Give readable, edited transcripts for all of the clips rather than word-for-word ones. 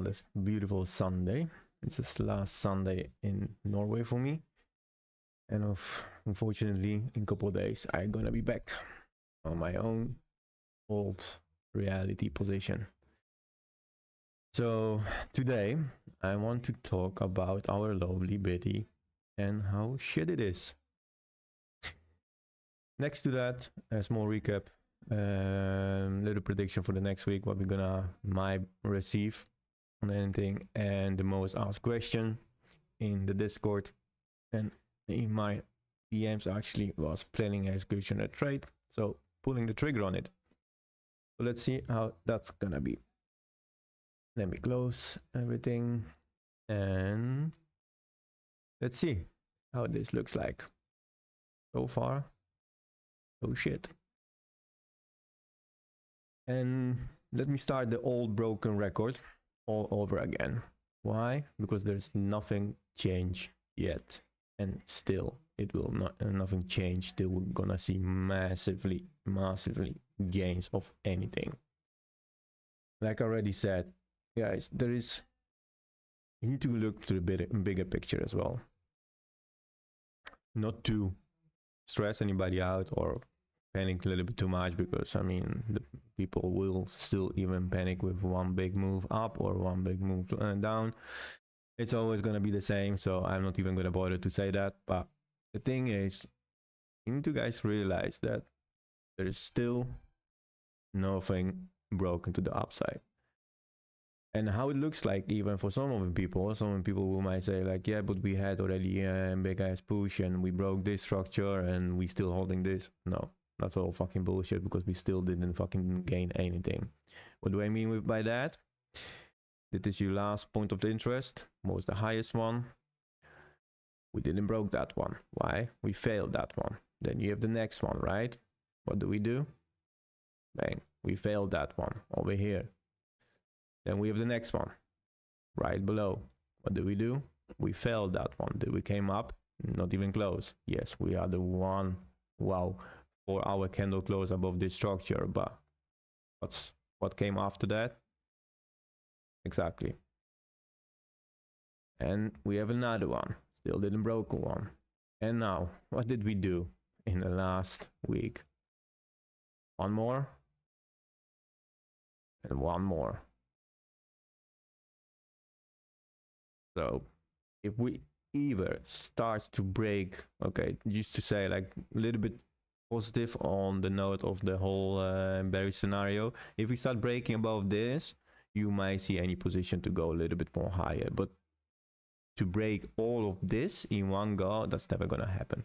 this beautiful Sunday. It's this last Sunday in Norway for me. And unfortunately, in a couple of days, I'm gonna be back on my own old reality position. So today, I want to talk about our lovely Betty and how shit it is. Next to that, a small recap, little prediction for the next week, what we're gonna might receive on anything, and the most asked question in the Discord and in my DMs actually was planning execution a trade, so pulling the trigger on it. So let's see how that's gonna be. Let me close everything and let's see how this looks like. So far, oh shit. And let me start the old broken record all over again. Why? Because there's nothing changed yet, and still it will not nothing change till we're gonna see massively gains of anything. Like I already said, guys, you need to look to the bigger picture as well. Not to stress anybody out or panic a little bit too much, because I mean the people will still even panic with one big move up or one big move down. It's always going to be the same, so I'm not even going to bother to say that. But the thing is, you need to guys realize that there is still nothing broken to the upside. And how it looks like, even for some of the people who might say like, yeah, but we had already a big ass push and we broke this structure and we still holding this. No, that's all fucking bullshit, because we still didn't fucking gain anything. What do I mean by that? This is your last point of interest, was the highest one. We didn't broke that one. Why? We failed that one. Then you have the next one, right? What do? Bang, we failed that one over here. Then we have the next one right below. What do? We failed that one. Did we came up? Not even close. Yes, we are the one, wow, 4 hour candle close above this structure, but what came after that? Exactly. And we have another one, still didn't broke one. And now, what did we do in the last week? One more and one more. So if we either starts to break, okay, used to say like a little bit positive on the note of the whole bearish scenario, if we start breaking above this, you might see any position to go a little bit more higher. But to break all of this in one go, that's never gonna happen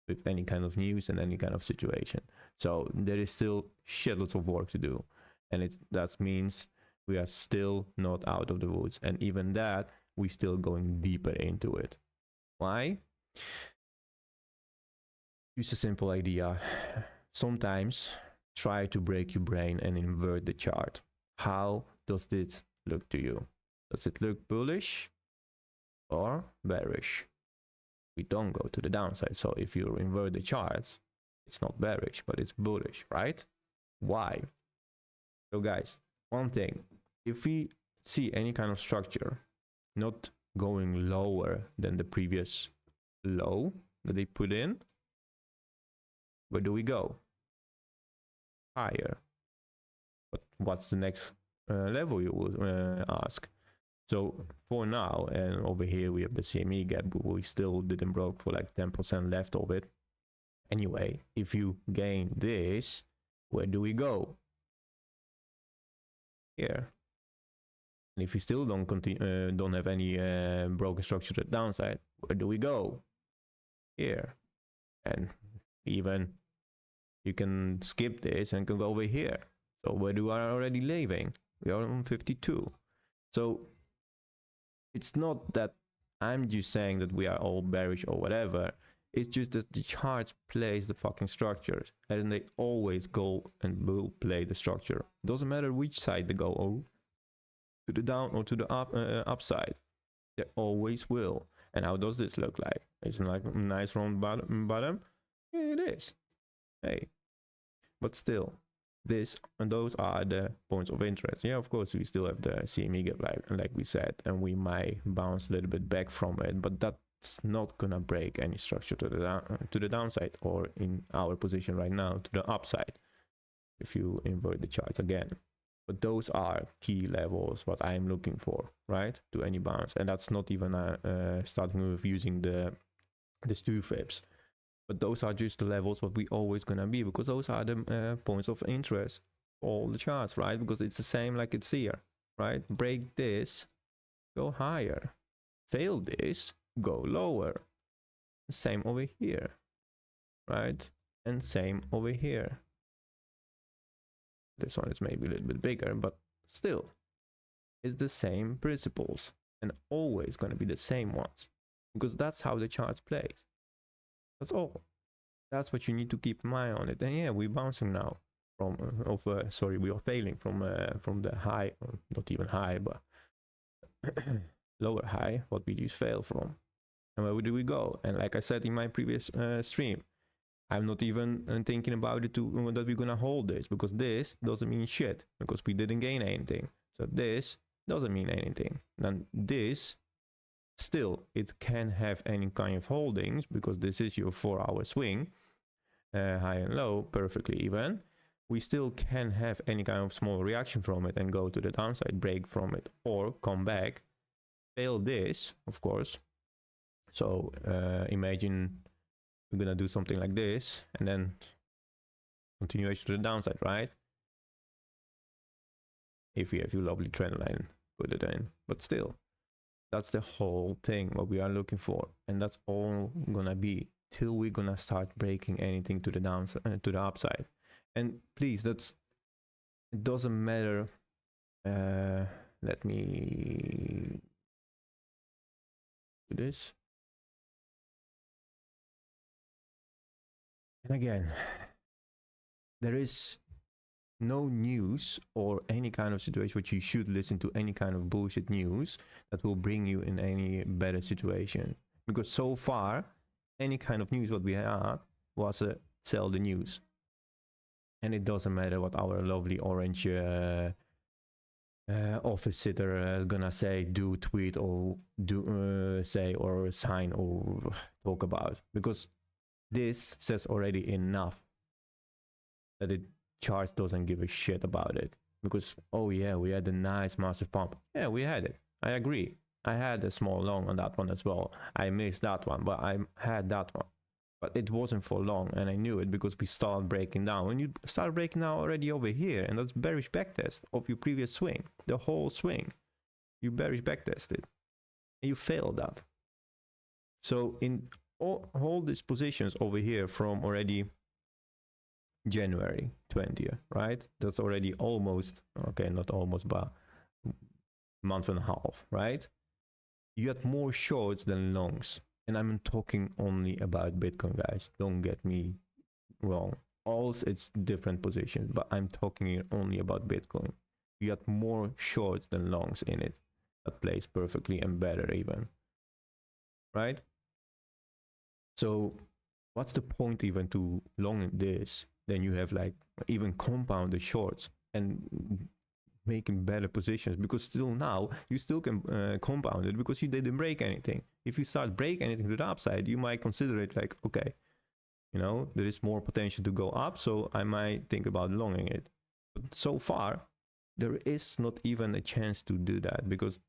with any kind of news and any kind of situation. So there is still shitloads of work to do, and that means we are still not out of the woods, and even that we're still going deeper into it. Why? Use a simple idea. Sometimes try to break your brain and invert the chart. How does this look to you? Does it look bullish or bearish? We don't go to the downside. So if you invert the charts, it's not bearish, but it's bullish, right? Why? So guys, one thing, if we see any kind of structure not going lower than the previous low that they put in, where do we go? Higher. But what's the next level, you would ask? So for now, and over here we have the CME gap, but we still didn't broke for like 10% left of it. Anyway, if you gain this, where do we go? Here. And if you still don't continue, don't have any broken structure to the downside, where do we go? Here. And even you can skip this and can go over here. So where do we already leaving? We are on 52. So it's not that I'm just saying that we are all bearish or whatever. It's just that the charts plays the fucking structures, and they always go and will play the structure. Doesn't matter which side they go, or to the down or to the upside, they always will. And how does this look like? It's like a nice round bottom. Yeah, it is. Hey, but still, this and those are the points of interest. Yeah, of course we still have the CME gap, like we said, and we might bounce a little bit back from it, but that's not gonna break any structure to the downside, or in our position right now to the upside if you invert the charts again. But those are key levels what I'm looking for, right, to any bounce. And that's not even starting with using the 2 fibs, but those are just the levels what we always gonna be, because those are the points of interest for all the charts, right? Because it's the same like it's here, right? Break this, go higher. Fail this, go lower. Same over here, right? And same over here. This one is maybe a little bit bigger, but still it's the same principles and always going to be the same ones, because that's how the charts play. That's all. That's what you need to keep in mind on it. And yeah, we're bouncing now from sorry, we are failing from the high, not even high, but lower high, what we just failed from. And where do we go? And like I said in my previous stream, I'm not even thinking about it that we're gonna hold this, because this doesn't mean shit, because we didn't gain anything. So this doesn't mean anything. Then this, still, it can have any kind of holdings, because this is your 4-hour swing, high and low, perfectly even. We still can have any kind of small reaction from it and go to the downside, break from it, or come back, fail this, of course. So imagine we're gonna do something like this, and then continuation to the downside, right? If you have your lovely trend line, put it in. But still, that's the whole thing what we are looking for, and that's all gonna be till we're gonna start breaking anything to the downside, to the upside. And please, it doesn't matter. Let me do this. And again, there is no news or any kind of situation which you should listen to, any kind of bullshit news that will bring you in any better situation. Because so far, any kind of news what we had was sell the news. And it doesn't matter what our lovely orange office sitter is gonna say, do, tweet, or do say or sign or talk about, because this says already enough that it charts doesn't give a shit about it. Because oh yeah, we had a nice massive pump. Yeah, we had it. I agree. I had a small long on that one as well. I missed that one, but I had that one. But it wasn't for long, and I knew it because we started breaking down. When you start breaking down already over here, and that's bearish backtest of your previous swing, the whole swing, you bearish backtested, and you failed that. So in all these positions over here from already January 20th, right? That's already almost, okay, not almost, but month and a half, right? You had more shorts than longs. And I'm talking only about Bitcoin, guys. Don't get me wrong. Also, it's different positions, but I'm talking here only about Bitcoin. You had more shorts than longs in it. That plays perfectly and better even, right? So what's the point even to long this? Then you have like even compounded shorts and making better positions, because still now you still can compound it because you didn't break anything. If you start break anything to the upside, you might consider it like, okay, you know, there is more potential to go up, so I might think about longing it. But so far, there is not even a chance to do that, because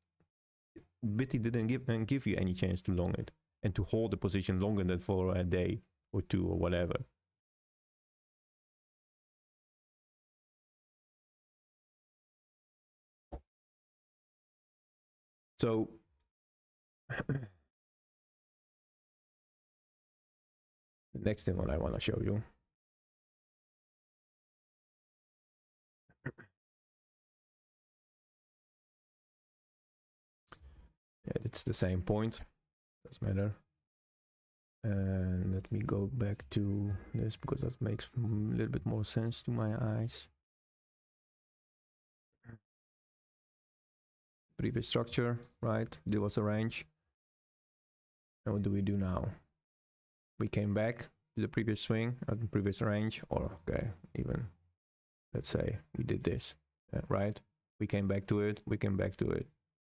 Bitty didn't give you any chance to long it and to hold the position longer than for a day or two or whatever. So the next thing what I want to show you, yeah, it's the same point, doesn't matter. And let me go back to this, because that makes a little bit more sense to my eyes. Previous structure, right? There was a range. And what do we do now? We came back to the previous swing at the previous range, or okay, even let's say we did this, right? We came back to it, we came back to it.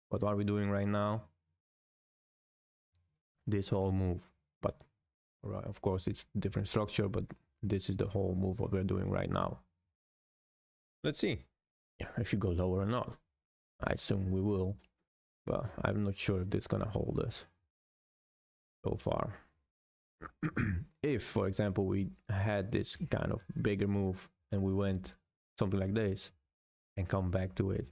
What are we doing right now? This whole move, but right, of course it's different structure, but this is the whole move what we're doing right now. Let's see if you go lower or not. I assume we will, but I'm not sure if this is gonna hold us so far. If, for example, we had this kind of bigger move and we went something like this and come back to it,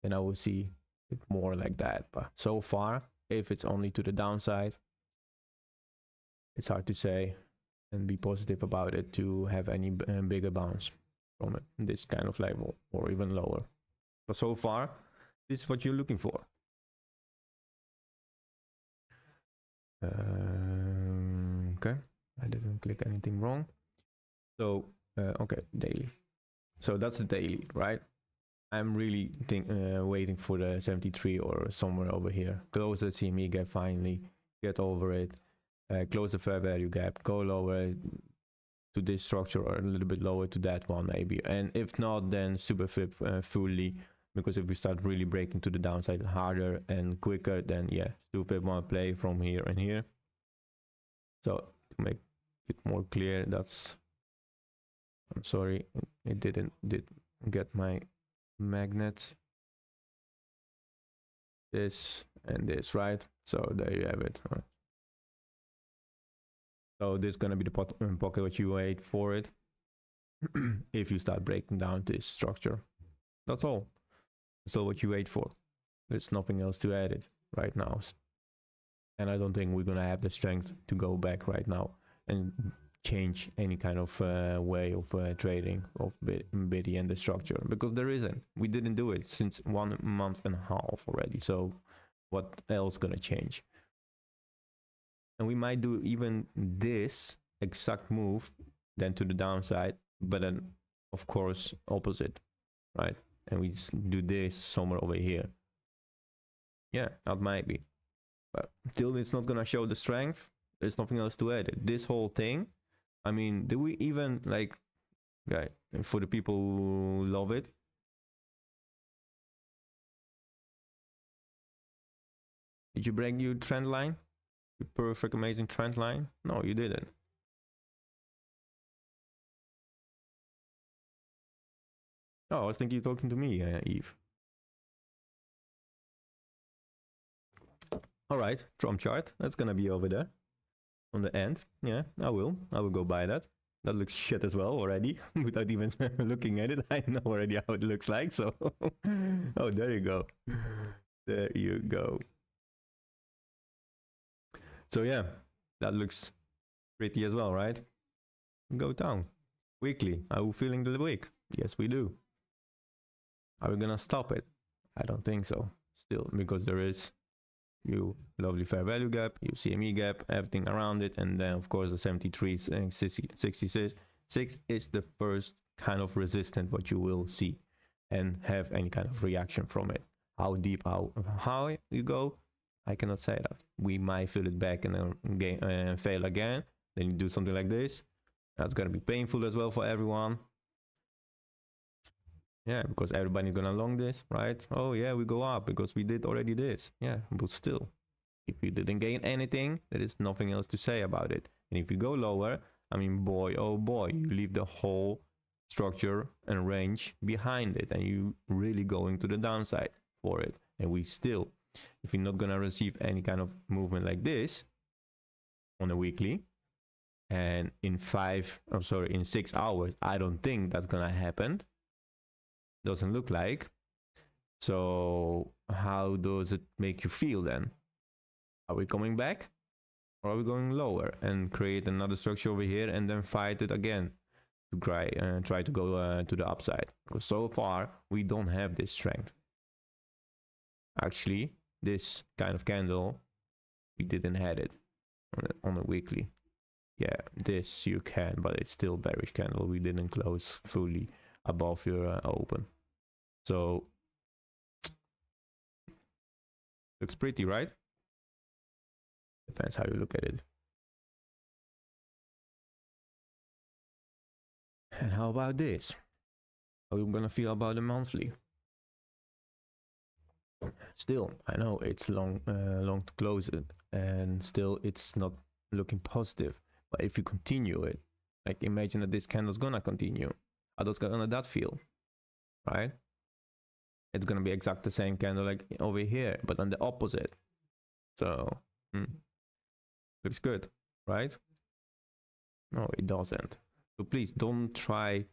then I will see it more like that. But so far, if it's only to the downside, it's hard to say and be positive about it to have any bigger bounce from it, this kind of level or even lower. But so far, this is what you're looking for. Okay, I didn't click anything wrong. So okay, daily. So that's the daily, right? I'm really waiting for the 73 or somewhere over here. Close the CME gap finally, get over it, close the fair value gap, go lower to this structure or a little bit lower to that one maybe. And if not, then super flip fully, because if we start really breaking to the downside harder and quicker, then yeah, super want to play from here and here. So to make it more clear, that's, I'm sorry, it didn't get my magnet, this and this, right? So there you have it. So this is gonna be the pocket what you wait for it if you start breaking down this structure. That's all. So what you wait for. There's nothing else to add it right now. And I don't think we're gonna have the strength to go back right now and change any kind of way of trading of BitGet and the structure, because there isn't. We didn't do it since 1.5 months already. So what else gonna change? And we might do even this exact move then to the downside, but then of course opposite, right? And we just do this somewhere over here. Yeah, that might be, but till it's not gonna show the strength, there's nothing else to add it. This whole thing, I mean, do we even like, okay, for the people who love it, did you break your trend line? Your perfect, amazing trend line? No, you didn't. Oh, I was thinking you're talking to me, Eve. All right, Trump chart. That's gonna be over there on the end. Yeah, I will go buy that. That looks shit as well already, without even looking at it. I know already how it looks like, so... Oh, there you go. There you go. So yeah, that looks pretty as well, right? Go down. Weekly. Are we feeling the week? Yes, we do. Are we gonna stop it? I don't think so. Still, because there is you lovely fair value gap, you CME gap, everything around it, and then of course the 73 and 66 is the first kind of resistance what you will see and have any kind of reaction from it. How deep, how high you go, I cannot say that. We might feel it back and then fail again. Then you do something like this. That's gonna be painful as well for everyone. Yeah, because everybody's gonna long this, right? Oh yeah, we go up because we did already this. Yeah, but still, if you didn't gain anything, there is nothing else to say about it. And if you go lower, I mean, boy, oh boy, you leave the whole structure and range behind it, and you really going to the downside for it. And we still, if you're not gonna receive any kind of movement like this on a weekly, and in 6 hours, I don't think that's gonna happen. Doesn't look like. So how does it make you feel then? Are we coming back, or are we going lower and create another structure over here and then fight it again to try to go to the upside? Because so far we don't have this strength. Actually, this kind of candle, we didn't have it on a weekly. Yeah, this you can, but it's still bearish candle. We didn't close fully above your open. So looks pretty, right? Depends how you look at it. And how about this? How are you gonna feel about the monthly? Still, I know it's long to close it, and still it's not looking positive. But if you continue it, like imagine that this candle's gonna continue, how does that feel, right? It's gonna be exact the same candle like over here, but on the opposite. So looks good, right? No, it doesn't. So please don't try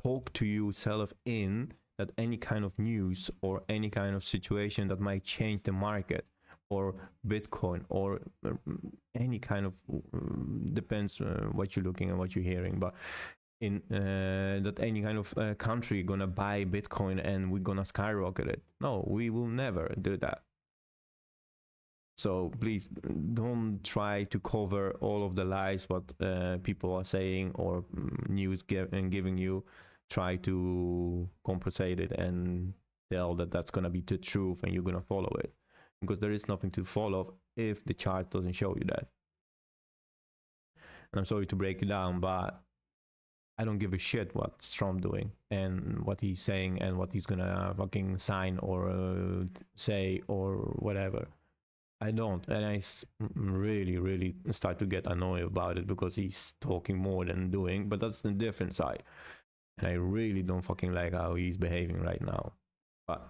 talk to yourself in that any kind of news or any kind of situation that might change the market or Bitcoin or any kind of depends what you're looking and what you're hearing, but in that any kind of country gonna buy Bitcoin and we're gonna skyrocket it. No, we will never do that. So please don't try to cover all of the lies what people are saying or news giving you. Try to compensate it and tell that that's gonna be the truth and you're gonna follow it, because there is nothing to follow if the chart doesn't show you that. And I'm sorry to break it down, but I don't give a shit what Trump doing and what he's saying and what he's gonna fucking sign or say or whatever. I don't, and I really start to get annoyed about it because he's talking more than doing, but that's the different side. And I really don't fucking like how he's behaving right now. But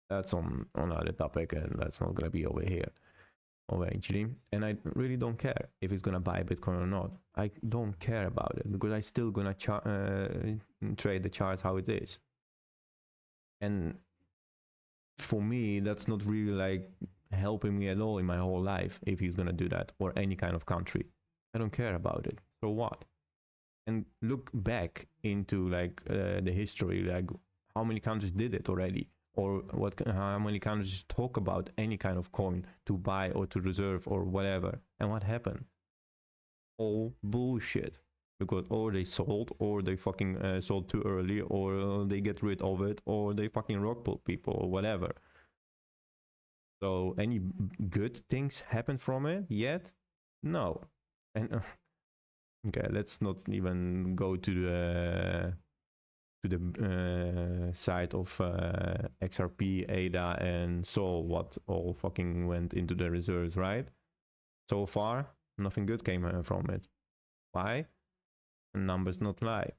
that's on another topic, and that's not gonna be over here, eventually. And I really don't care if he's gonna buy Bitcoin or not. I don't care about it because I still gonna trade the charts how it is. And for me, that's not really like helping me at all in my whole life if he's gonna do that, or any kind of country. I don't care about it. So what? And look back into like the history, like how many countries did it already, or how many countries talk about any kind of coin to buy or to reserve or whatever, and what happened? All bullshit, because or they sold, or they fucking sold too early, or they get rid of it, or they fucking rock pull people or whatever. So any good things happen from it yet? No. And okay, let's not even go to the side of XRP, ADA, and Sol, what all fucking went into the reserves, right? So far, nothing good came from it. Why? And numbers not lie.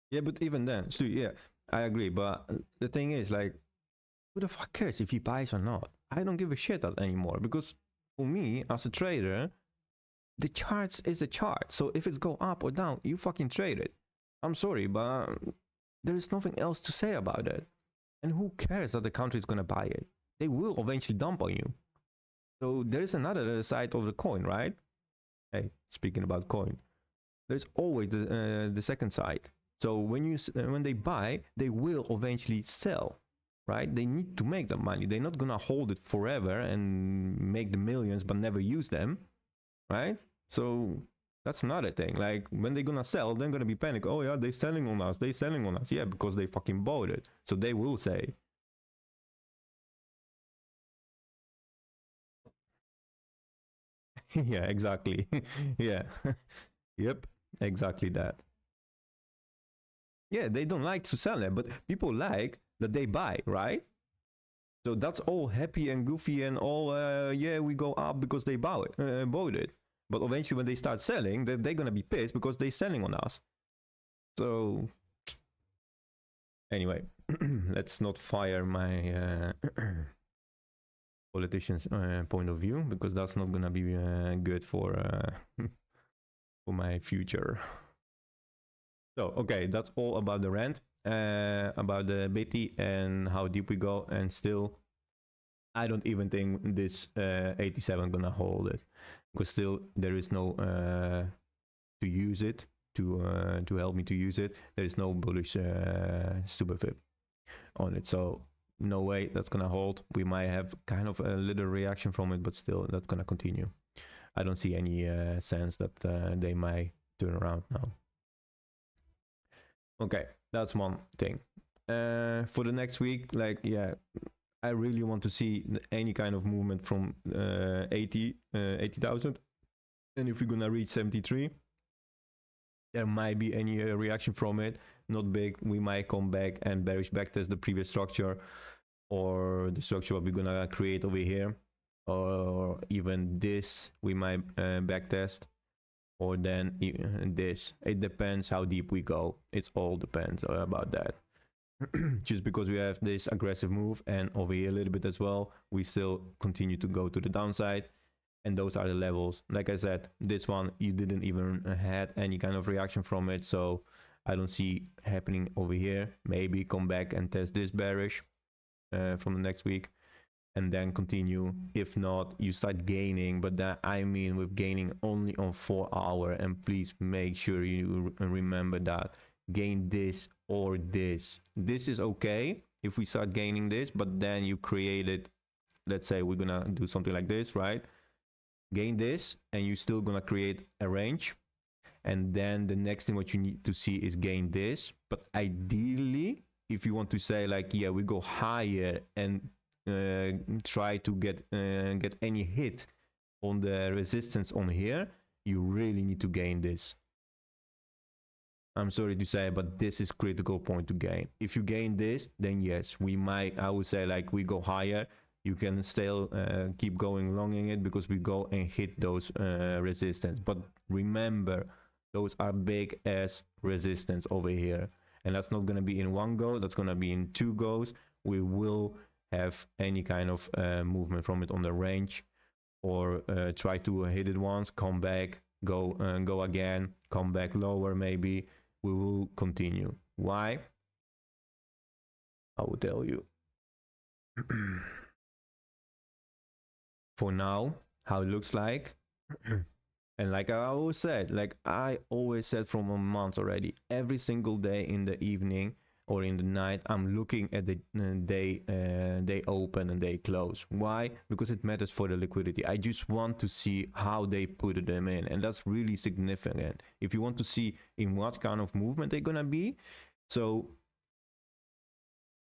Yeah, but even then, Stu, yeah, I agree. But the thing is, like, who the fuck cares if he buys or not? I don't give a shit anymore, because for me, as a trader, the charts is a chart. So if it's go up or down, you fucking trade it. I'm sorry, but there is nothing else to say about it. And who cares that the country is gonna buy it? They will eventually dump on you. So there is another side of the coin, right? Hey, speaking about coin, there's always the second side. So when they buy, they will eventually sell, right? They need to make the money. They're not gonna hold it forever and make the millions but never use them, right? So that's another thing. Like when they're gonna sell, they're gonna be panic. Oh yeah, they're selling on us. They're selling on us. Yeah, because they fucking bought it. So they will say. Yeah, exactly. Yeah. Yep, exactly that. Yeah, they don't like to sell it, but people like that they buy, right? So that's all happy and goofy and all, yeah, we go up because they bought it. But eventually when they start selling, they're going to be pissed because they're selling on us. So anyway, let's not fire my politician's point of view, because that's not going to be good for my future. So, okay, that's all about the rant, about the BT and how deep we go. And still, I don't even think this 87 gonna hold it, because still there is no to use it, to help me to use it. There is no bullish super fib on it, so no way that's gonna hold. We might have kind of a little reaction from it, but still that's gonna continue. I don't see any sense that they might turn around now. Okay, that's one thing. For the next week, like, yeah, I really want to see any kind of movement from 80,000. And if we're gonna reach 73, there might be any reaction from it. Not big. We might come back and bearish backtest the previous structure, or the structure what we're gonna create over here, or even this we might backtest, or then this. It depends how deep we go. It all depends about that. Just because we have this aggressive move, and over here a little bit as well, we still continue to go to the downside, and those are the levels. Like I said, this one you didn't even had any kind of reaction from it, so I don't see happening over here. Maybe come back and test this bearish from the next week, and then continue. If not, you start gaining, but that I mean with gaining only on 4 hour. And please make sure you remember that gain this or this. This is okay if we start gaining this, but then you create it. Let's say we're gonna do something like this, right? Gain this, and you're still gonna create a range, and then the next thing what you need to see is gain this. But ideally, if you want to say like, yeah, we go higher and try to get any hit on the resistance on here, you really need to gain this. I'm sorry to say, but this is critical point to gain. If you gain this, then yes, we might, I would say like we go higher. You can still keep going longing it because we go and hit those resistance. But remember, those are big ass resistance over here. And that's not going to be in one go. That's going to be in 2 goes. We will have any kind of movement from it on the range, or try to hit it once, come back, go again, come back lower maybe. We will continue. Why? I will tell you. For now, how it looks like. And like I always said, from a month already, every single day in the evening or in the night, I'm looking at the day open and day close. Why? Because it matters for the liquidity. I just want to see how they put them in, and that's really significant. If you want to see in what kind of movement they're gonna be, so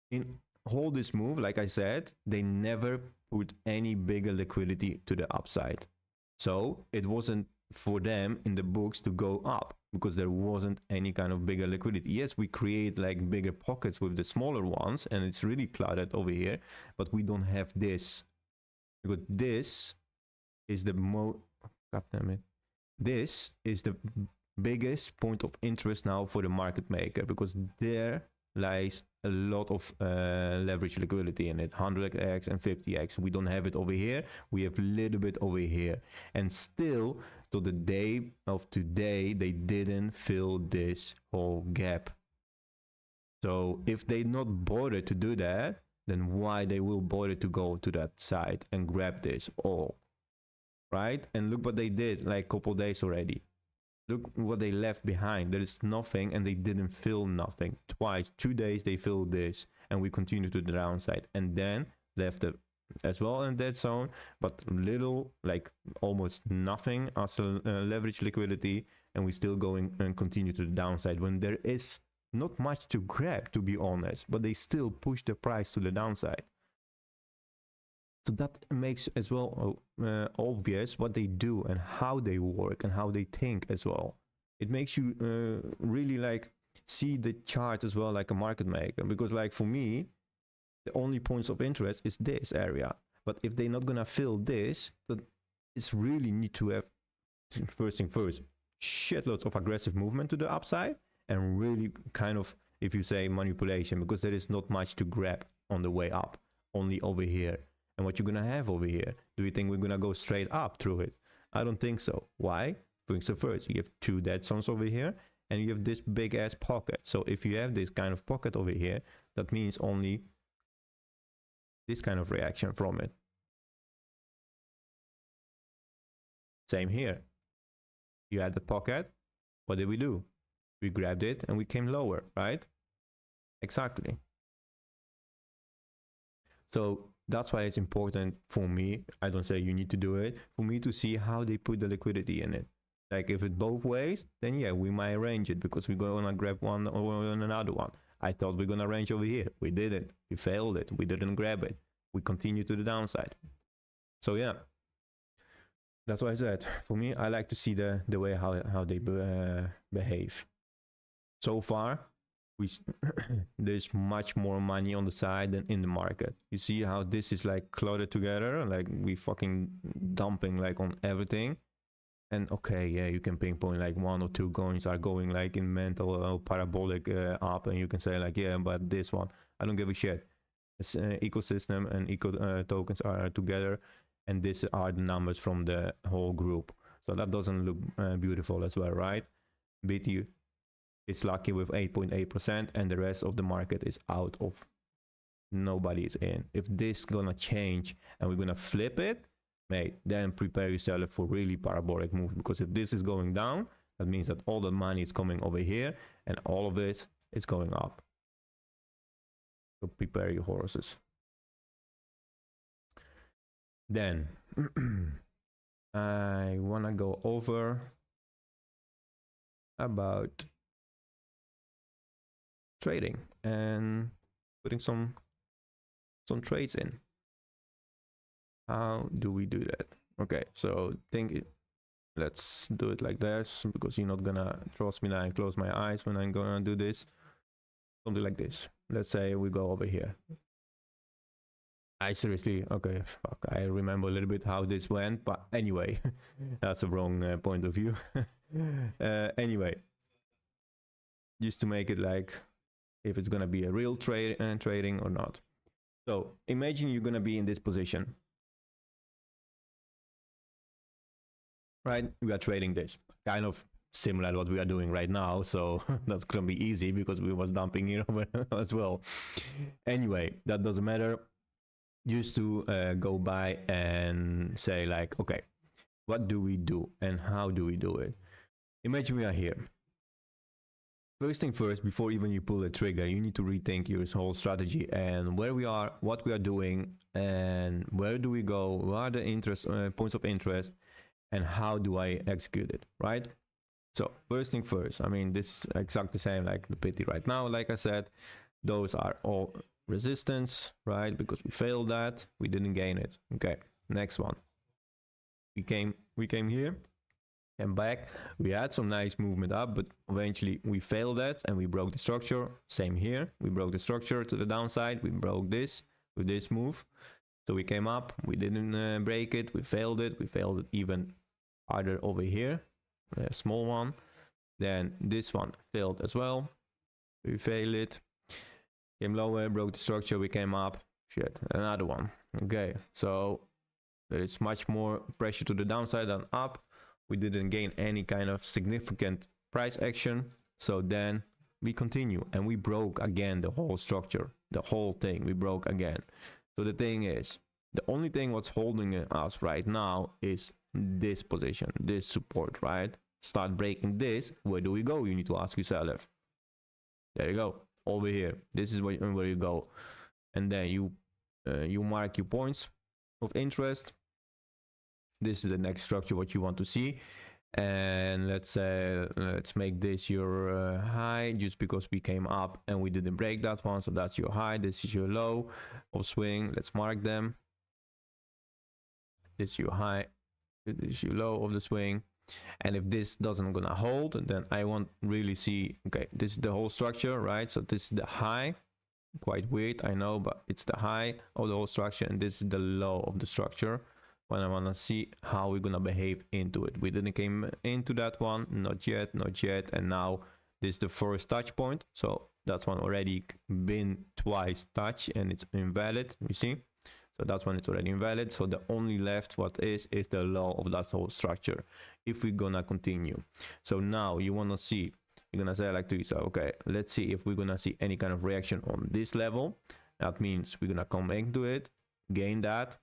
in all this move, like I said, they never put any bigger liquidity to the upside. So it wasn't for them in the books to go up because there wasn't any kind of bigger liquidity. Yes, we create like bigger pockets with the smaller ones, and it's really cluttered over here, but we don't have this, because this is the god damn it, this is the biggest point of interest now for the market maker, because there lies a lot of leverage liquidity in it, 100x and 50x. We don't have it over here. We have a little bit over here, and still to the day of today they didn't fill this whole gap. So if they not bother to do that, then why they will bother to go to that side and grab this all, right? And look what they did like a couple days already. Look what they left behind. There is nothing, and they didn't fill nothing. Twice, 2 days they filled this, and we continue to the downside, and then left as well in that zone, but little, like almost nothing as leverage liquidity, and we still going and continue to the downside when there is not much to grab, to be honest, but they still push the price to the downside. So that makes as well obvious what they do and how they work and how they think as well. It makes you really like see the chart as well like a market maker, because like for me, the only points of interest is this area. But if they're not gonna fill this, then it's really need to have, first thing first, shitloads of aggressive movement to the upside, and really kind of, if you say manipulation, because there is not much to grab on the way up, only over here. And what you're gonna have over here, do you think we're gonna go straight up through it? I don't think so. Why? Doing so first, you have 2 dead zones over here, and you have this big ass pocket. So if you have this kind of pocket over here, that means only this kind of reaction from it. Same here. You had the pocket. What did we do? We grabbed it and we came lower, right? Exactly. So that's why it's important for me. I don't say you need to do it. For me to see how they put the liquidity in it. Like if it's both ways, then yeah, we might arrange it because we're gonna grab one or another one. I thought we're gonna arrange over here. We didn't. We failed it. We didn't grab it. We continue to the downside. So yeah, that's why I said, for me, I like to see the way how they behave. So far, there's much more money on the side than in the market. You see how this is like cluttered together, like we fucking dumping like on everything. And okay, yeah, you can pinpoint like 1 or 2 coins are going like in mental parabolic up, and you can say like, yeah, but this one, I don't give a shit. This ecosystem and eco tokens are together, and these are the numbers from the whole group. So that doesn't look beautiful as well, right? BT is lucky with 8.8%, and the rest of the market is out of, nobody is in. If this gonna change and we're gonna flip it, mate, then prepare yourself for really parabolic move, because if this is going down, that means that all the money is coming over here and all of it is going up. So prepare your horses. Then I want to go over about trading and putting some trades in. How do we do that? Okay, so let's do it like this, because you're not gonna trust me that I close my eyes when I'm gonna do this. Something like this. Let's say we go over here. I seriously, okay, fuck, I remember a little bit how this went, but anyway, that's a wrong point of view. Anyway, just to make it like if it's gonna be a real trading or not. So imagine you're gonna be in this position. Right, we are trading this, kind of similar to what we are doing right now, so that's gonna be easy because we was dumping here over as well. Anyway, that doesn't matter. Just to go by and say like, okay, what do we do and how do we do it? Imagine we are here. First thing first, before even you pull the trigger, you need to rethink your whole strategy and where we are, what we are doing, and where do we go, what are the points of interest, and how do I execute it, right? So first thing first, I mean, this is exactly the same like the pity right now. Like I said, those are all resistance, right? Because we failed that, we didn't gain it. Okay, next one. We came here and back. We had some nice movement up, but eventually we failed that and we broke the structure. Same here, we broke the structure to the downside. We broke this with this move. So we came up, we didn't break it, we failed it even harder over here, a small one. Then this one failed as well, we failed it, came lower, broke the structure, we came up, shit, another one. Okay, so there is much more pressure to the downside than up. We didn't gain any kind of significant price action, so then we continue and we broke again the whole structure, the whole thing we broke again. So the thing is, the only thing what's holding us right now is this position, this support, right? Start breaking this, where do we go? You need to ask yourself. There you go, over here. This is where you go, and then you mark your points of interest. This is the next structure what you want to see, and let's make this your high, just because we came up and we didn't break that one. So that's your high, this is your low of swing. Let's mark them. This is your high, this is your low of the swing. And if this doesn't gonna hold, then I want really see, okay, this is the whole structure, right? So this is the high, quite weird, I know, but it's the high of the whole structure, and this is the low of the structure. When I want to see how we're gonna behave into it. We didn't came into that one, not yet, and now this is the first touch point. So that's one already been twice touched and it's invalid, you see. So that's when it's already invalid. So the only left what is the low of that whole structure if we're gonna continue. So now you want to see, you're gonna say like to yourself, okay, let's see if we're gonna see any kind of reaction on this level. That means we're gonna come into it, gain that,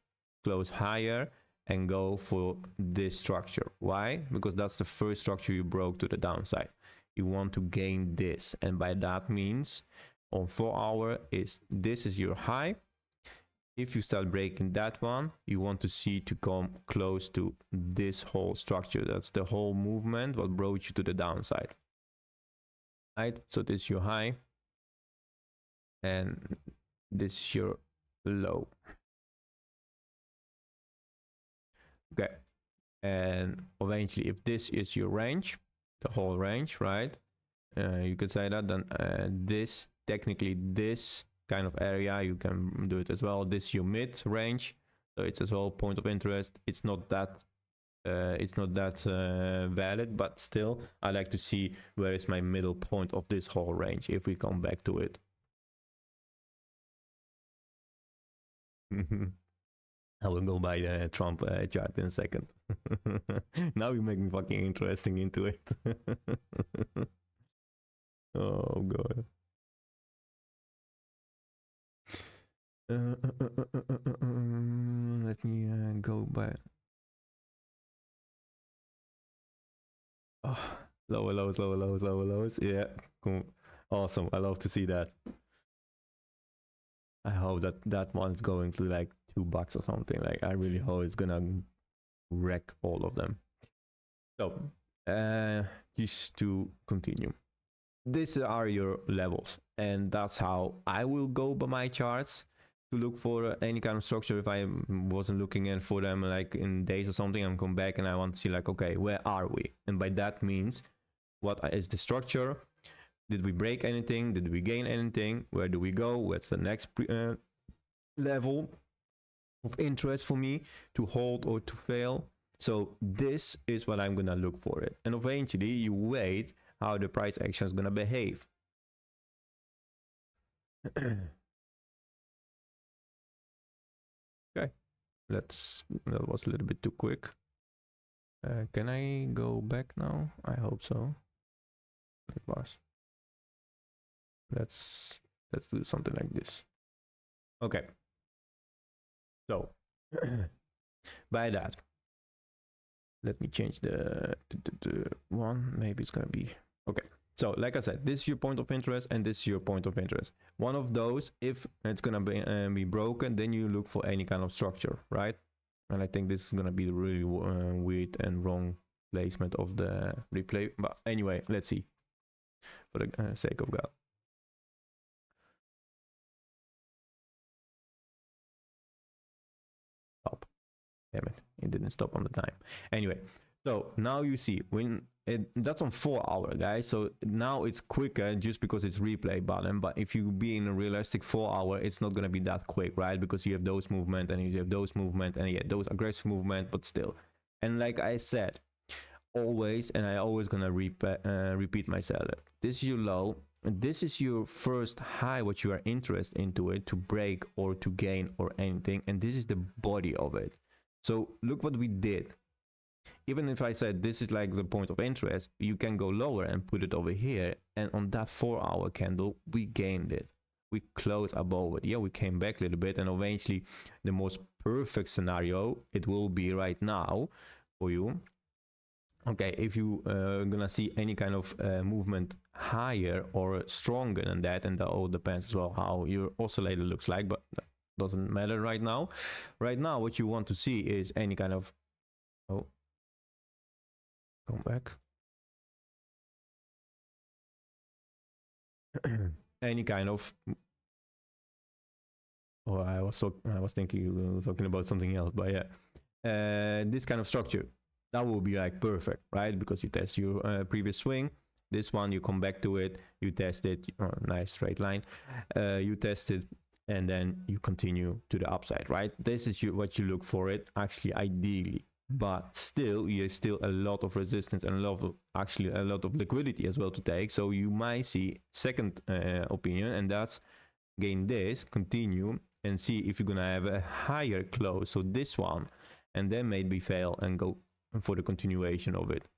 close higher, and go for this structure. Why? Because that's the first structure you broke to the downside. You want to gain this, and by that means on 4 hour is this is your high. if you start breaking that one, you want to see to come close to this whole structure. That's the whole movement what brought you to the downside, right? So this is your high and this is your low. Okay, and eventually if this is your range, the whole range, right, you could say that, then this, technically this kind of area, you can do it as well. This is your mid range, so it's as well point of interest. It's not that valid, but still I like to see where is my middle point of this whole range if we come back to it. I will go by the Trump chart in a second. Now you make me fucking interesting into it. Oh god. Let me go by. Oh, lower lows, lower lows, lower lows. Yeah, cool. Awesome. I love to see that. I hope that that one's going to like $2 or something. Like, I really hope it's gonna wreck all of them. So, just to continue, these are your levels, and that's how I will go by my charts to look for any kind of structure. If I wasn't looking in for them like in days or something, I'm come back and I want to see like, okay, where are we? And by that means, what is the structure? Did we break anything? Did we gain anything? Where do we go? What's the next level of interest for me to hold or to fail? So this is what I'm gonna look for it. And eventually you wait how the price action is gonna behave. Okay, that was a little bit too quick. Can I go back now? I hope so. Let's do something like this. Okay, so by that, let me change the one. Maybe it's gonna be okay. So like I said, this is your point of interest and this is your point of interest. One of those, if it's gonna be broken, then you look for any kind of structure, right? And I think this is gonna be the really weird and wrong placement of the replay. But anyway, let's see, for the sake of God. Stop. Damn it, it didn't stop on the time. Anyway, so now you see when that's on 4 hour, guys. So now it's quicker just because it's replay button. But if you be in a realistic 4 hour, it's not gonna be that quick, right? Because you have those movement and you have those movement and yeah, those aggressive movement, but still. And like I said, always, and I always gonna repeat myself. This is your low. This is your first high, what you are interested into it to break or to gain or anything. And this is the body of it. So look what we did. Even if I said this is like the point of interest, you can go lower and put it over here. And on that 4 hour candle, we gained it. We closed above it. Yeah, we came back a little bit. And eventually, the most perfect scenario, it will be right now for you. Okay, if you gonna see any kind of movement higher or stronger than that, and that all depends as well how your oscillator looks like, but that doesn't matter right now. Right now, what you want to see is any kind of... Oh. Come back. Any kind of... Oh, I was thinking you were talking about something else, but yeah, this kind of structure, that will be like perfect, right? Because you test your previous swing. This one, you come back to it, you test it. Oh, nice straight line. You test it, and then you continue to the upside, right? This is what you look for it, actually, ideally. But still, you still a lot of resistance and a lot of liquidity as well to take. So you might see second opinion, and that's gain this, continue, and see if you're gonna have a higher close. So this one, and then maybe fail and go for the continuation of it.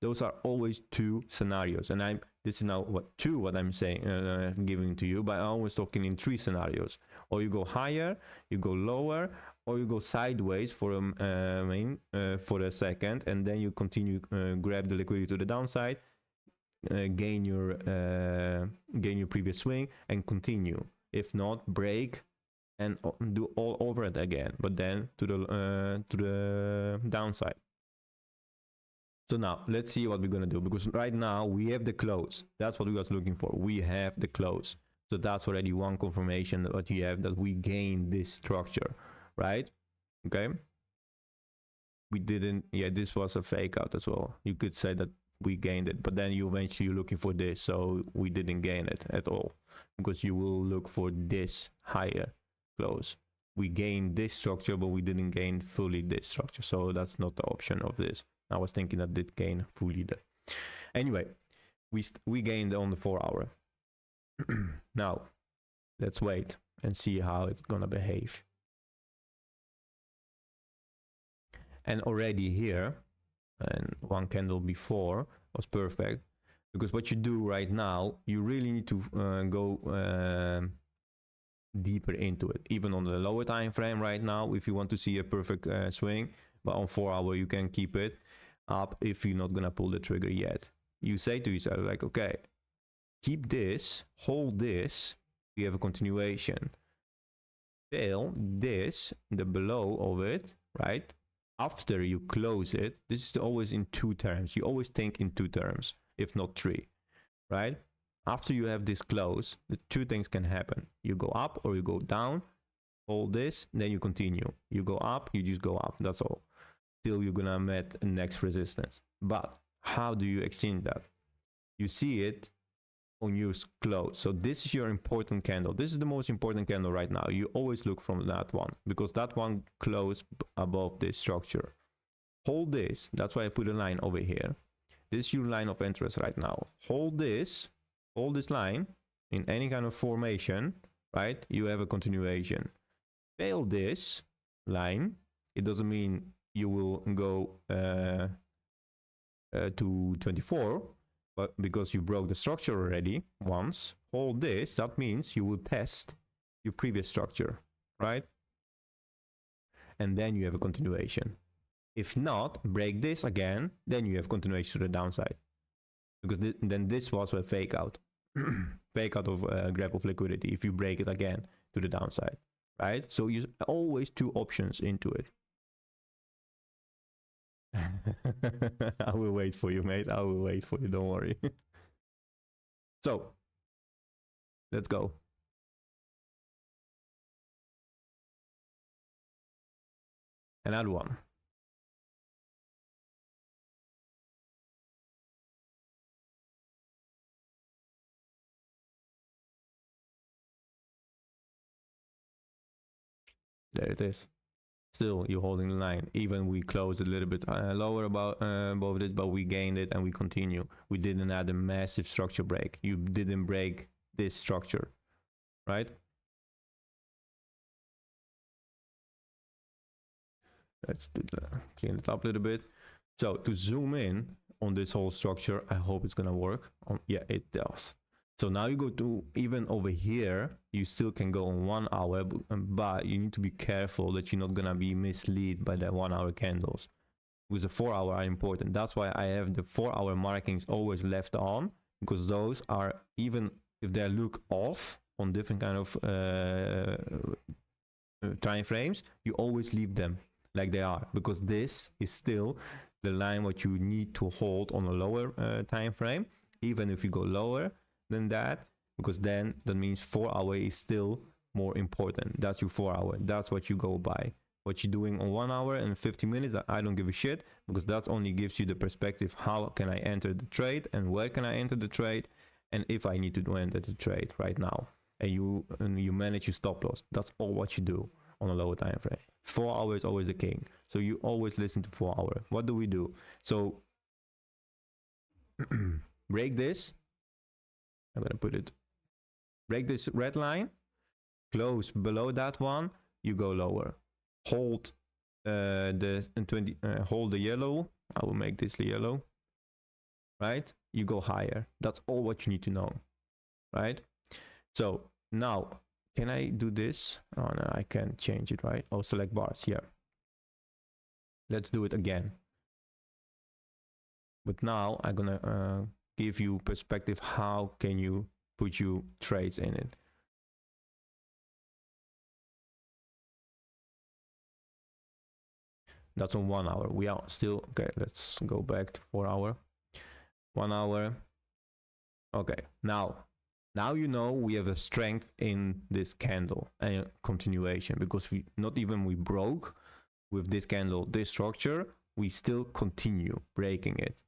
Those are always two scenarios, and this is now what I'm saying, giving to you, but I'm always talking in 3 scenarios. Or you go higher, you go lower, or you go sideways for a second, and then you continue, grab the liquidity to the downside, gain your previous swing, and continue. If not, break and do all over it again, but then to the downside. So now let's see what we're gonna do, because right now we have the close. That's what we was looking for. We have the close. So that's already one confirmation that what you have, that we gained this structure, right? Okay. We didn't, yeah, this was a fake out as well. You could say that we gained it, but then you eventually you're looking for this, so we didn't gain it at all, because you will look for this higher close. We gained this structure, but we didn't gain fully this structure, so that's not the option of this. I was thinking that did gain fully there. Anyway, we gained on the 4 hour. Now let's wait and see how it's gonna behave. And already here, and one candle before was perfect, because what you do right now, you really need to go deeper into it, even on the lower time frame right now, if you want to see a perfect swing. But on 4 hour you can keep it up if you're not gonna pull the trigger yet. You say to yourself like, okay, keep this, hold this, we have a continuation, fail this, the below of it, right? After you close it, this is always in 2 terms. You always think in 2 terms, if not 3, right? After you have this close, the 2 things can happen. You go up or you go down, hold this, then you continue. You go up, you just go up, that's all. Till you're gonna meet the next resistance. But how do you exchange that? You see it on your close. So this is your important candle. This is the most important candle right now. You always look from that one, because that one closed above this structure. Hold this. That's why I put a line over here. This is your line of interest right now. Hold this line in any kind of formation, right? You have a continuation. Fail this line. It doesn't mean you will go to 24, but because you broke the structure already once. Hold this, that means you will test your previous structure, right? And then you have a continuation. If not, break this again, then you have continuation to the downside, because then this was a fake out. Fake out of grab of liquidity if you break it again to the downside, right? So you always 2 options into it. I will wait for you, mate. I will wait for you, don't worry. So let's go. Another one. There it is. Still, you're holding the line. Even we closed a little bit lower above it, but we gained it and we continue. We didn't add a massive structure break. You didn't break this structure, right? Let's clean it up a little bit. So to zoom in on this whole structure, I hope it's gonna work. Yeah, it does. So now you go to, even over here, you still can go on 1 hour, but you need to be careful that you're not gonna be misled by the 1 hour candles, because the 4 hour are important. That's why I have the 4 hour markings always left on, because those are, even if they look off on different kind of time frames, you always leave them like they are, because this is still the line what you need to hold on a lower time frame, even if you go lower than that, because then that means 4 hour is still more important. That's your 4 hour. That's what you go by. What you're doing on 1 hour and 50 minutes, I don't give a shit, because that only gives you the perspective, how can I enter the trade and where can I enter the trade, and if I need to enter the trade right now, and you manage your stop loss. That's all what you do on a lower time frame. 4 hours is always the king, so you always listen to 4 hour. What do we do? So break this. I'm gonna put it, break this red line, close below that one, you go lower. Hold the 20, hold the yellow. I will make this the yellow, right? You go higher. That's all what you need to know, right? So now, can I do this? Oh no, I can't change it, right? Oh, select bars here. Let's do it again. But now I'm gonna give you perspective, how can you put your trades in it. That's on 1 hour. We are still okay. Let's go back to 4 hour. 1 hour. Okay, now you know we have a strength in this candle and continuation, because we broke with this candle, this structure, we still continue breaking it.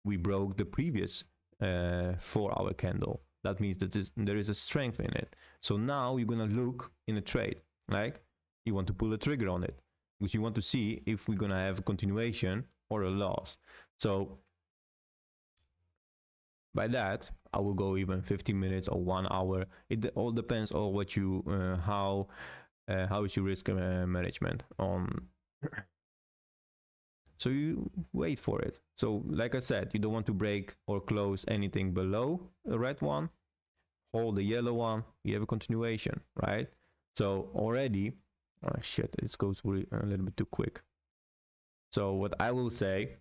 We broke the previous 4 hour candle. That means that there is a strength in it. So now you're gonna look in a trade, like you want to pull a trigger on it, because you want to see if we're gonna have a continuation or a loss. So by that, I will go even 15 minutes or 1 hour. It all depends on what you, how is your risk management on. So you wait for it. So like I said, you don't want to break or close anything below the red one. Hold the yellow one. You have a continuation, right? So already, oh shit, it goes a little bit too quick. So what I will say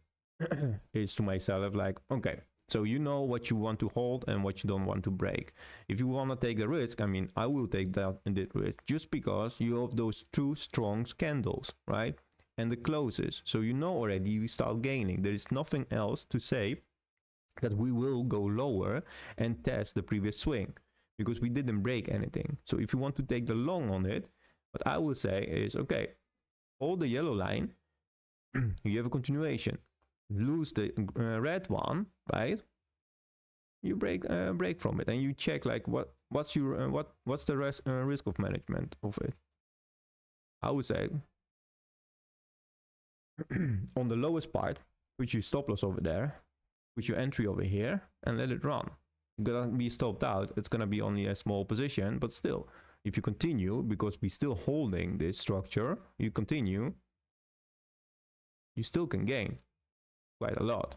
is to myself, like, okay, so you know what you want to hold and what you don't want to break. If you want to take the risk, I mean, I will take that risk just because you have those two strong candles, right? And the closes. So you know already we start gaining. There is nothing else to say that we will go lower and test the previous swing, because we didn't break anything. So if you want to take the long on it, what I will say is, okay, hold the yellow line, you have a continuation. Lose the red one, right? You break from it, and you check like what's the risk of management of it. I would say on the lowest part, put your stop loss over there, put your entry over here, and let it run. It's gonna be stopped out. It's gonna be only a small position, but still, if you continue, because we're still holding this structure, you continue, you still can gain quite a lot,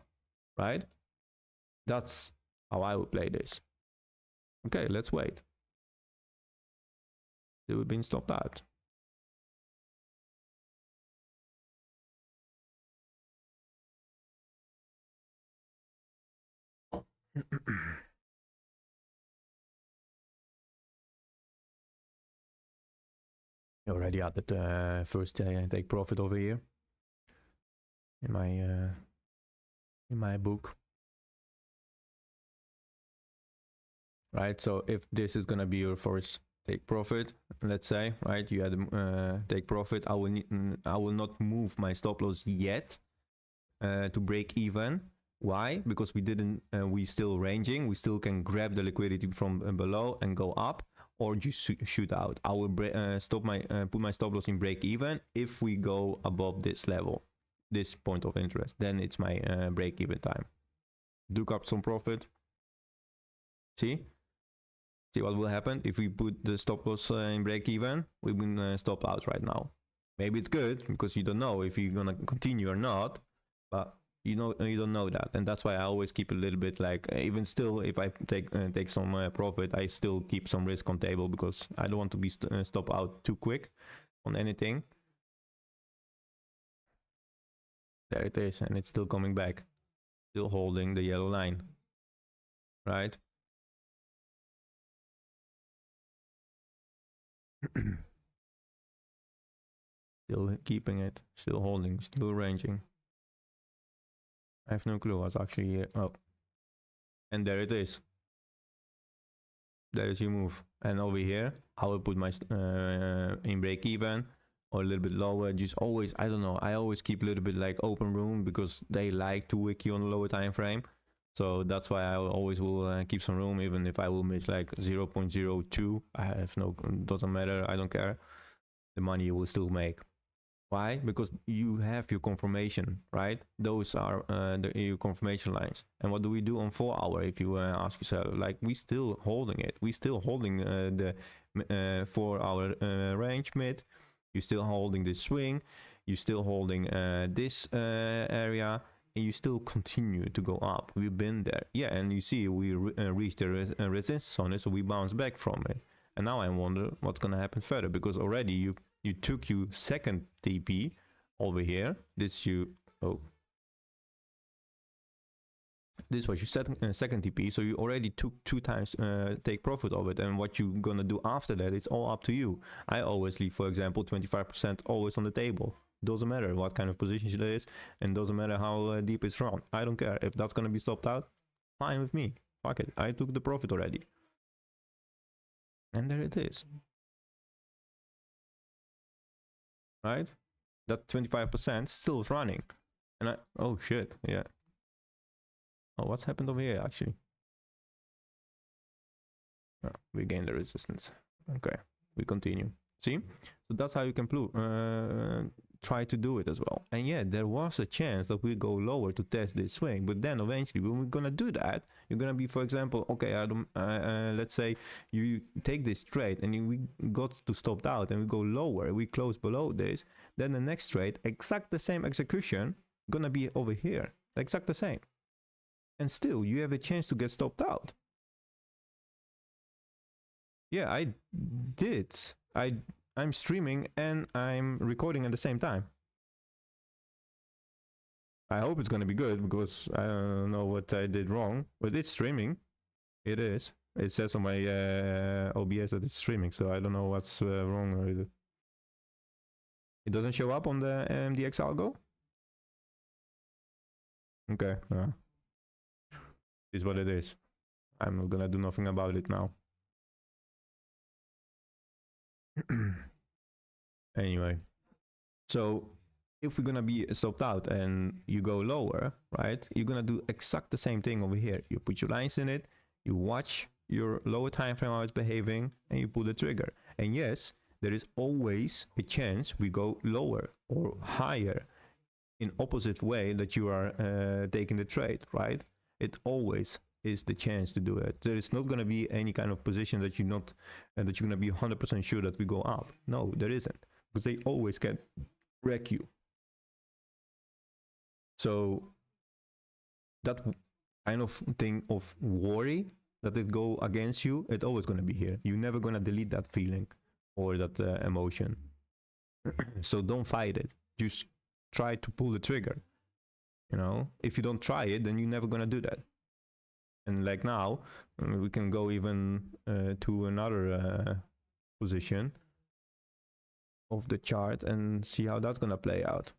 right? That's how I would play this. Okay, let's wait. They were being stopped out. Already added the first take profit over here in my book. Right, so if this is gonna be your first take profit, let's say, right, you had take profit, I will not move my stop loss yet to break even. Why? Because we still ranging, we still can grab the liquidity from below and go up, or just shoot out. I will put my stop loss in break even if we go above this level, this point of interest. Then it's my break even time. Duke up some profit. See what will happen if we put the stop loss in break even. We've been stopped out right now. Maybe it's good because you don't know if you're gonna continue or not, but you don't know that, and that's why I always keep a little bit, like, even still, if I take some profit, I still keep some risk on table, because I don't want to be stop out too quick on anything. There it is, and it's still coming back, still holding the yellow line, right? Still keeping it, still holding, still ranging. I have no clue what's actually up. And there it is. There is your move. And over here, I will put my in break even or a little bit lower. Just always, I don't know, I always keep a little bit like open room, because they like to wiki on the lower time frame. So that's why I always will keep some room, even if I will miss like 0.02. I have no, doesn't matter, I don't care. The money you will still make. Why? Because you have your confirmation, right? Those are your confirmation lines. And what do we do on 4 hour? If you ask yourself, like, we still holding it. We still holding the 4 hour range mid. You're still holding this swing. You're still holding this area. And you still continue to go up. We've been there. Yeah, and you see we reached the resistance on it, so we bounce back from it. And now I wonder what's going to happen further, because already you took your second TP over here. This was your second TP, so you already took 2 times take profit of it. And what you're gonna do after that, it's all up to you. I always leave, for example, 25% always on the table. Doesn't matter what kind of position it is, and doesn't matter how deep it's run. I don't care. If that's gonna be stopped out, fine with me. Fuck it. I took the profit already. And there it is. Right? That 25% still running. And oh shit, yeah. Oh, what's happened over here actually? Oh, we gained the resistance. Okay, we continue. See? So that's how you can try to do it as well. And yeah, there was a chance that we go lower to test this swing, but then eventually when we're gonna do that, you're gonna be, for example, okay, let's say you take this trade and we got to stopped out and we go lower, we close below this, then the next trade, exact the same execution, gonna be over here, exact the same, and still you have a chance to get stopped out. Yeah, I did. I'm streaming and I'm recording at the same time. I hope it's gonna be good because I don't know what I did wrong, but it's streaming. It is. It says on my OBS that it's streaming, so I don't know what's wrong with it. It doesn't show up on the ATS-ALGO? Okay, is what it is. I'm not gonna do nothing about it now. Anyway, so if we're gonna be stopped out and you go lower, right, you're gonna do exact the same thing over here. You put your lines in it, you watch your lower time frame how it's behaving, and you pull the trigger. And yes, there is always a chance we go lower or higher in opposite way that you are taking the trade, right? It always is the chance to do it. There is not going to be any kind of position that you're not that you're going to be 100% sure that we go up. No, there isn't, because they always can wreck you. So that kind of thing of worry that it go against you, it's always going to be here. You're never going to delete that feeling or that emotion. So don't fight it. Just try to pull the trigger. You know, if you don't try it, then you're never going to do that. And like now, we can go even to another position of the chart and see how that's gonna play out.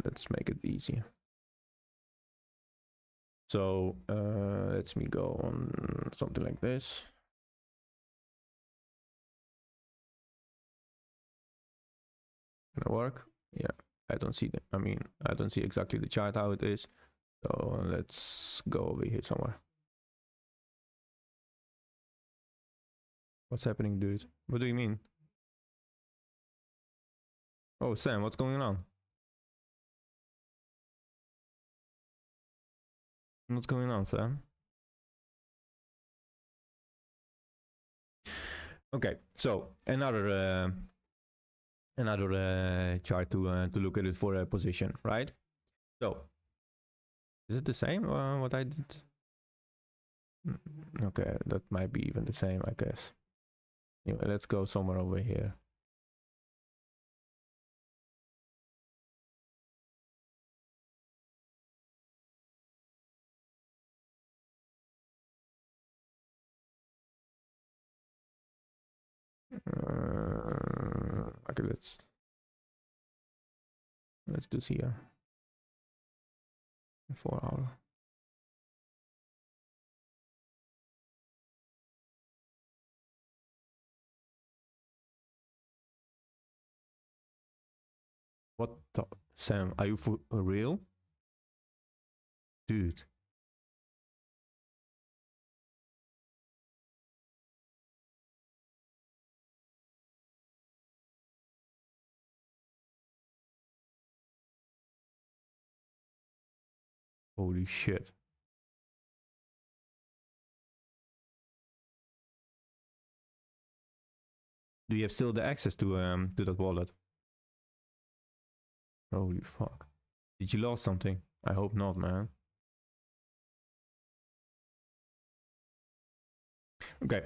Let's make it easy. So let's me go on something like this. Gonna work? Yeah, I don't see I don't see exactly the chart how it is. So let's go over here somewhere. What's happening, dude? What do you mean? Oh, Sam, what's going on? What's going on, Sam? Okay, so another chart to look at it for a position, right? So is it the same what I did? Okay, that might be even the same, I guess. Anyway, let's go somewhere over here. Okay, let's do here. 4 hour. What the, Sam, are you for real? Dude. Holy shit. Do you have still the access to that wallet? Holy fuck. Did you lose something? I hope not, man. Okay.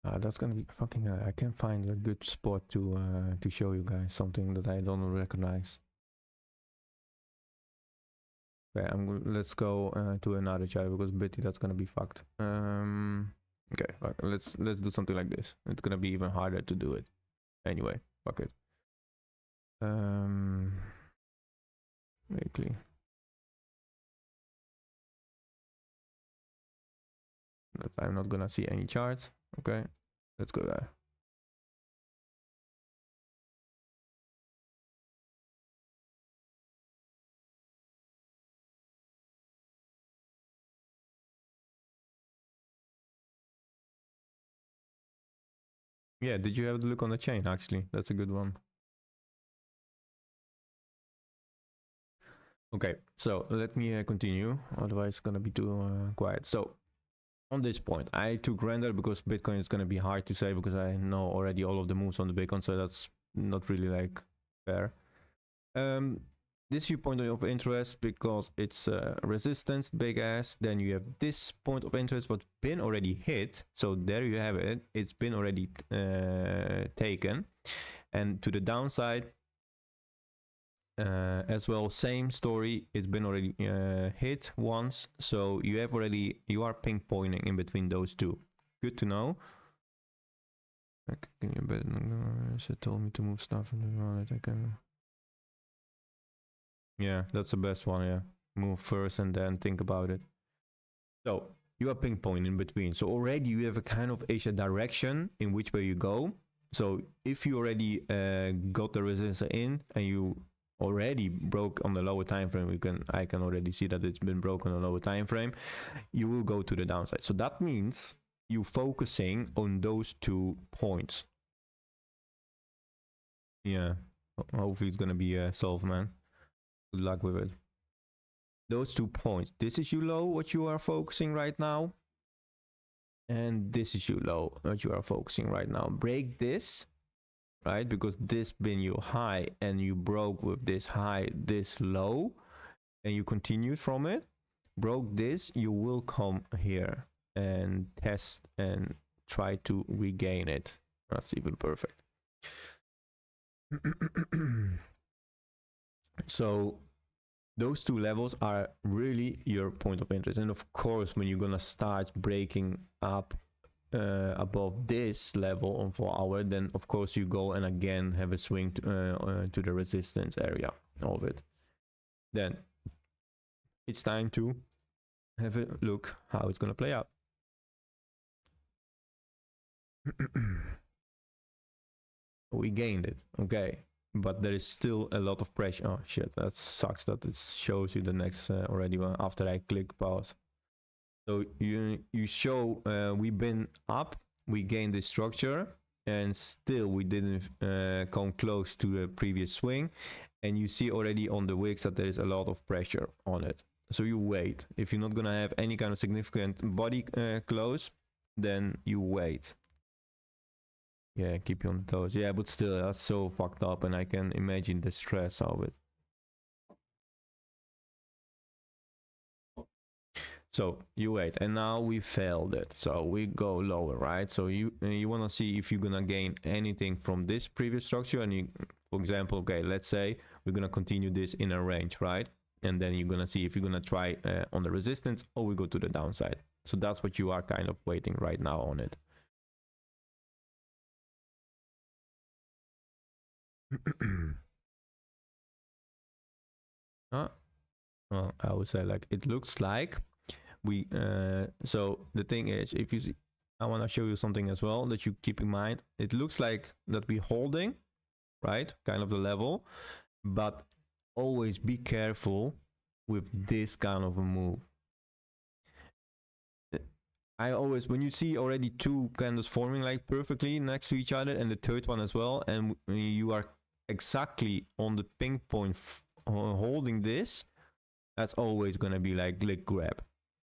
That's gonna be fucking I can't find a good spot to show you guys something that I don't recognize. Okay, let's go to another chart because Bitty, that's gonna be fucked. Okay, let's do something like this. It's gonna be even harder to do it. Anyway, fuck it. Weekly. But I'm not gonna see any charts. Okay, let's go there. Yeah, did you have a look on the chain? Actually, that's a good one. Okay, so let me continue, otherwise it's gonna be too quiet. So on this point, I took render because Bitcoin is gonna be hard to say because I know already all of the moves on the Bitcoin, so that's not really like fair. This is your point of interest because it's resistance, big ass. Then you have this point of interest, what's been already hit. So there you have it. It's been already taken. And to the downside, as well, same story. It's been already hit once. So you have already, you are ping ponging in between those two. Good to know. Can you bet? She told me to move stuff in the wallet. I can. Yeah, that's the best one. Yeah, move first and then think about it. So you are ping ponging in between. So already you have a kind of Asia direction in which way you go. So if you already got the resistance in and you already broke on the lower time frame, I can already see that it's been broken on the lower time frame. You will go to the downside. So that means you focusing on those 2 points. Yeah, hopefully it's gonna be solved, man. Good luck with it. Those 2 points. This is your low, what you are focusing right now. And this is your low, what you are focusing right now. Break this, right? Because this been your high and you broke with this high, this low, and you continued from it. Broke this, you will come here and test and try to regain it. That's even perfect. So those 2 levels are really your point of interest. And of course, when you're gonna start breaking up above this level on 4 hour, then of course you go and again have a swing to the resistance area of it. Then it's time to have a look how it's gonna play out. We gained it, okay, but there is still a lot of pressure. Oh shit, that sucks that it shows you the next already after I click pause. So you show we've been up, we gained this structure, and still we didn't come close to the previous swing. And you see already on the wicks that there is a lot of pressure on it. So you wait. If you're not gonna have any kind of significant body close, then you wait. Yeah, keep you on the toes. Yeah, but still, that's so fucked up, and I can imagine the stress of it. So you wait, and now we failed it. So we go lower, right? So you want to see if you're gonna gain anything from this previous structure. And you, for example, okay, let's say we're gonna continue this in a range, right? And then you're gonna see if you're gonna try on the resistance or we go to the downside. So that's what you are kind of waiting right now on it. Well, I would say like it looks like we so the thing is, if you see, I want to show you something as well that you keep in mind. It looks like that we're holding, right, kind of the level, but always be careful with this kind of a move. I always, when you see already 2 candles forming like perfectly next to each other and the third one as well, and you are exactly on the ping point holding this, that's always gonna be like lick grab.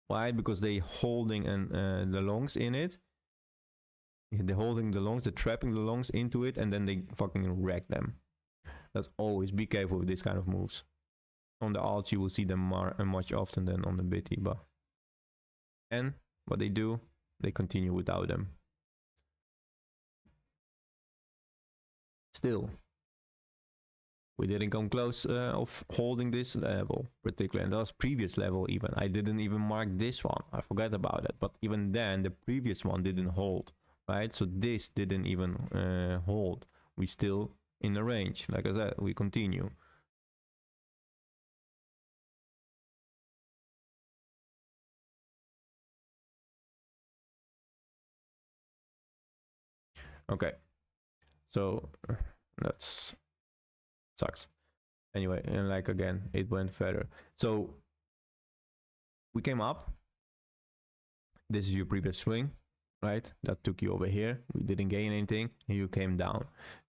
Why? Because they holding and the longs in it. They're holding the longs, they're trapping the longs into it, and then they fucking wreck them. That's always, be careful with this kind of moves. On the alts you will see them much often than on the bitty, but and what they do, they continue without them. Still, we didn't come close of holding this level particularly, and that was previous level even. I didn't even mark this one, I forgot about it, but even then the previous one didn't hold, right? So this didn't even hold. we still in the range. Like I said, we continue. Okay, so that's sucks. Anyway, and like again, it went further. So we came up. This is your previous swing, right? That took you over here. We didn't gain anything. And you came down.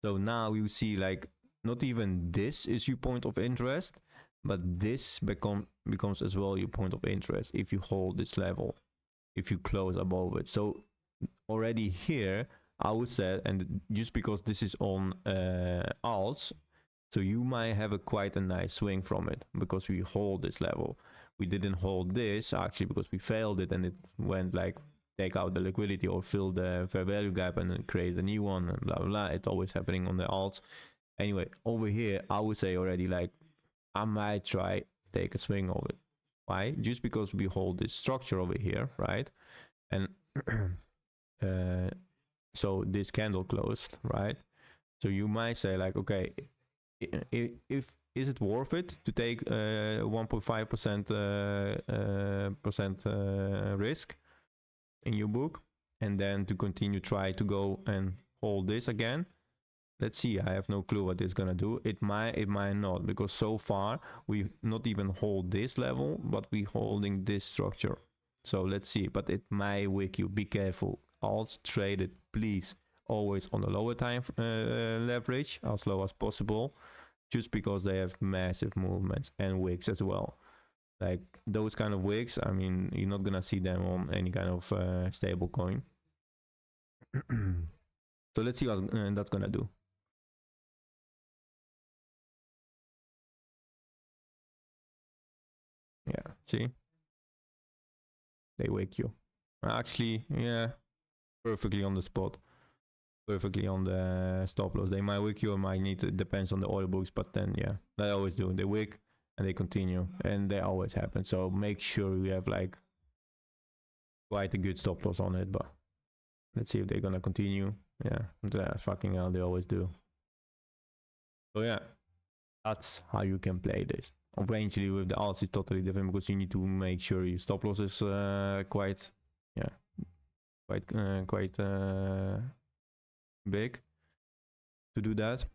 So now you see like not even this is your point of interest, but this becomes as well your point of interest if you hold this level, if you close above it. So already here, I would say, and just because this is on alts, so you might have quite a nice swing from it because we hold this level. We didn't hold this actually because we failed it and it went like take out the liquidity or fill the fair value gap and then create a new one and blah blah blah. It's always happening on the alts. Anyway, over here I would say already like I might try take a swing of it. Why? Just because we hold this structure over here, right? And so this candle closed, right? So you might say like, okay, if is it worth it to take 1.5% risk in your book and then to continue try to go and hold this again? Let's see. I have no clue what it's gonna do. It might not, because so far we not even hold this level, but we holding this structure. So let's see. But it might wick you. Be careful. Alts traded, please, always on the lower time leverage, as low as possible, just because they have massive movements and wicks as well. Like those kind of wicks, I mean, you're not gonna see them on any kind of stable coin. So let's see what that's gonna do. Yeah, see, they wake you. Actually, yeah, perfectly on the spot, perfectly on the stop loss. They might wick you or might need to, depends on the oil books, but then yeah, they always do. They wick and they continue, and they always happen. So make sure you have like quite a good stop loss on it. But let's see if they're gonna continue. Yeah, fucking hell, they always do. So yeah, that's how you can play this. Eventually with the alts it's totally different because you need to make sure your stop loss is quite big to do that.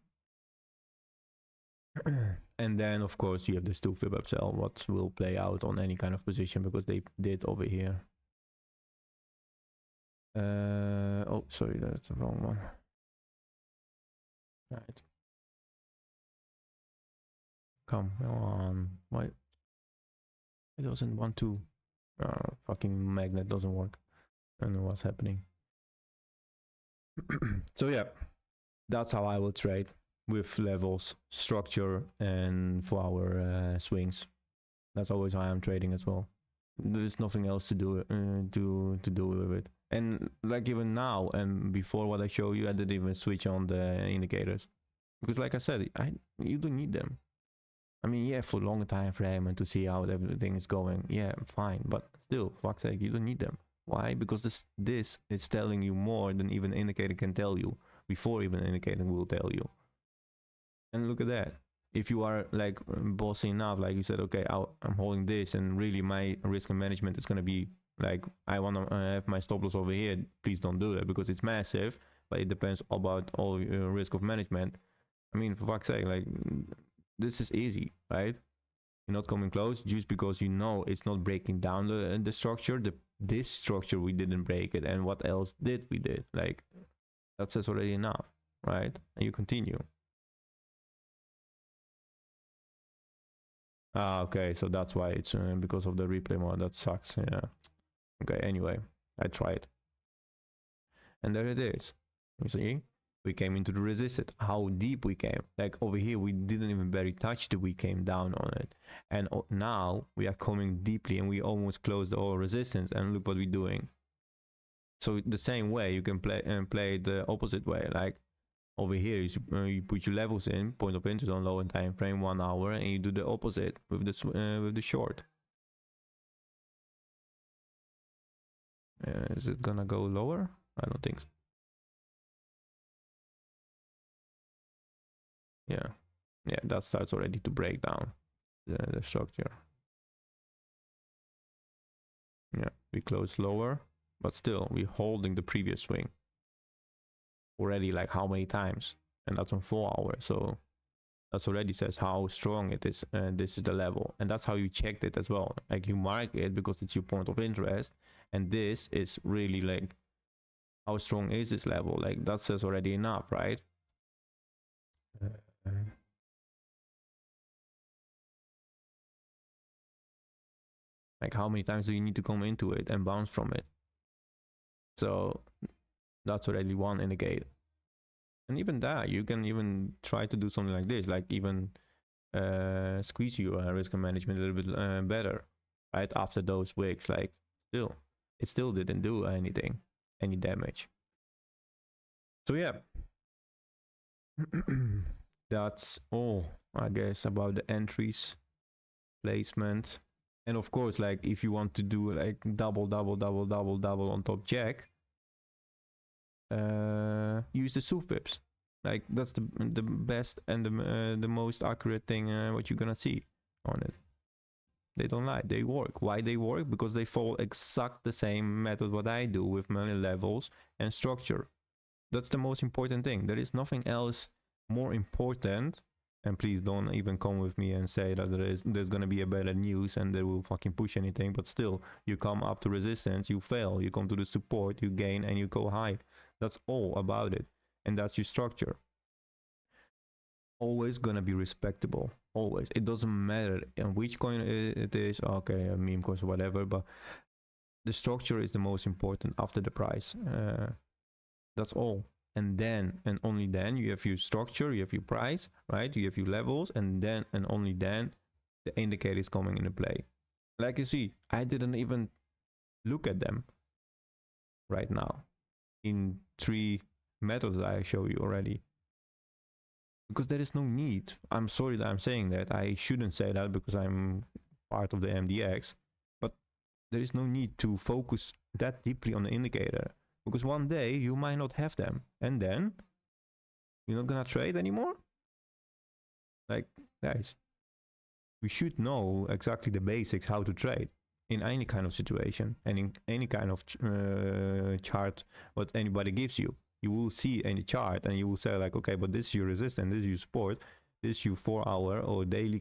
And then of course you have this 2 fib upsell, what will play out on any kind of position because they did over here. Oh sorry, that's the wrong one. Right, come on, why it doesn't want to? Fucking magnet doesn't work. I don't know what's happening. So yeah, that's how I will trade, with levels, structure, and for our swings. That's always how I'm trading as well. There's nothing else to do to do with it. And like even now and before what I show you, I didn't even switch on the indicators because, like I said, you don't need them. I mean, yeah, for longer time frame and to see how everything is going, yeah, fine. But still, for fuck's sake, you don't need them. Why? Because this is telling you more than even an indicator can tell you, before even an indicator will tell you. And look at that. If you are like bossy enough, like you said, okay, I'm holding this and really my risk and management is going to be like, I want to have my stop loss over here. Please don't do that because it's massive, but it depends about all your risk of management. I mean, for fuck's sake, like this is easy, right? You're not coming close just because you know it's not breaking down the structure. This structure, we didn't break it. And what else did we did? Like, that says already enough, right? And you continue. Ah, okay, so that's why it's because of the replay mode. That sucks. Yeah. Okay, anyway, I tried. And there it is. You see? We came into the resistance. How deep we came. Like over here, we didn't even barely touch it. We came down on it. And now we are coming deeply and we almost closed all resistance. And look what we're doing. So the same way, you can play the opposite way. Like over here, you put your levels in, point of interest on low and time frame, 1 hour, and you do the opposite with the short. Is it gonna go lower? I don't think so. yeah, that starts already to break down the structure. Yeah, we close lower, but still we're holding the previous swing already, like how many times, and that's on 4 hours. So that already says how strong it is, and this is the level, and that's how you checked it as well. Like you mark it because it's your point of interest, and this is really like how strong is this level. Like that says already enough, right? Like how many times do you need to come into it and bounce from it? So that's already one indicator. And even that, you can even try to do something like this, like even squeeze your risk management a little bit better, right? After those wicks, like still, it still didn't do anything, any damage. So yeah, that's all, I guess, about the entries, placement. And of course, like if you want to do like double on top jack, use the soup whips. Like that's the best and the most accurate thing what you're gonna see on it. They don't lie, they work. Why they work? Because they follow exact the same method what I do with many levels and structure. That's the most important thing. There is nothing else more important. And please don't even come with me and say that there's gonna be a better news and they will fucking push anything. But still, you come up to resistance, you fail, you come to the support, you gain, and you go high. That's all about it, and that's your structure. Always gonna be respectable. Always. It doesn't matter in which coin it is. Okay, a meme coin or whatever, but the structure is the most important after the price. That's all. And then and only then you have your structure, you have your price, right? You have your levels, and then and only then the indicator is coming into play. Like you see, I didn't even look at them right now in 3 methods that I show you already, because there is no need. I'm sorry that I'm saying that. I shouldn't say that because I'm part of the MDX, but there is no need to focus that deeply on the indicator. Because one day you might not have them, and then you're not gonna trade anymore. Like, guys, we should know exactly the basics how to trade in any kind of situation and in any kind of chart what anybody gives you. You will see any chart and you will say like, okay, but this is your resistance, this is your support, this is your 4 hour or daily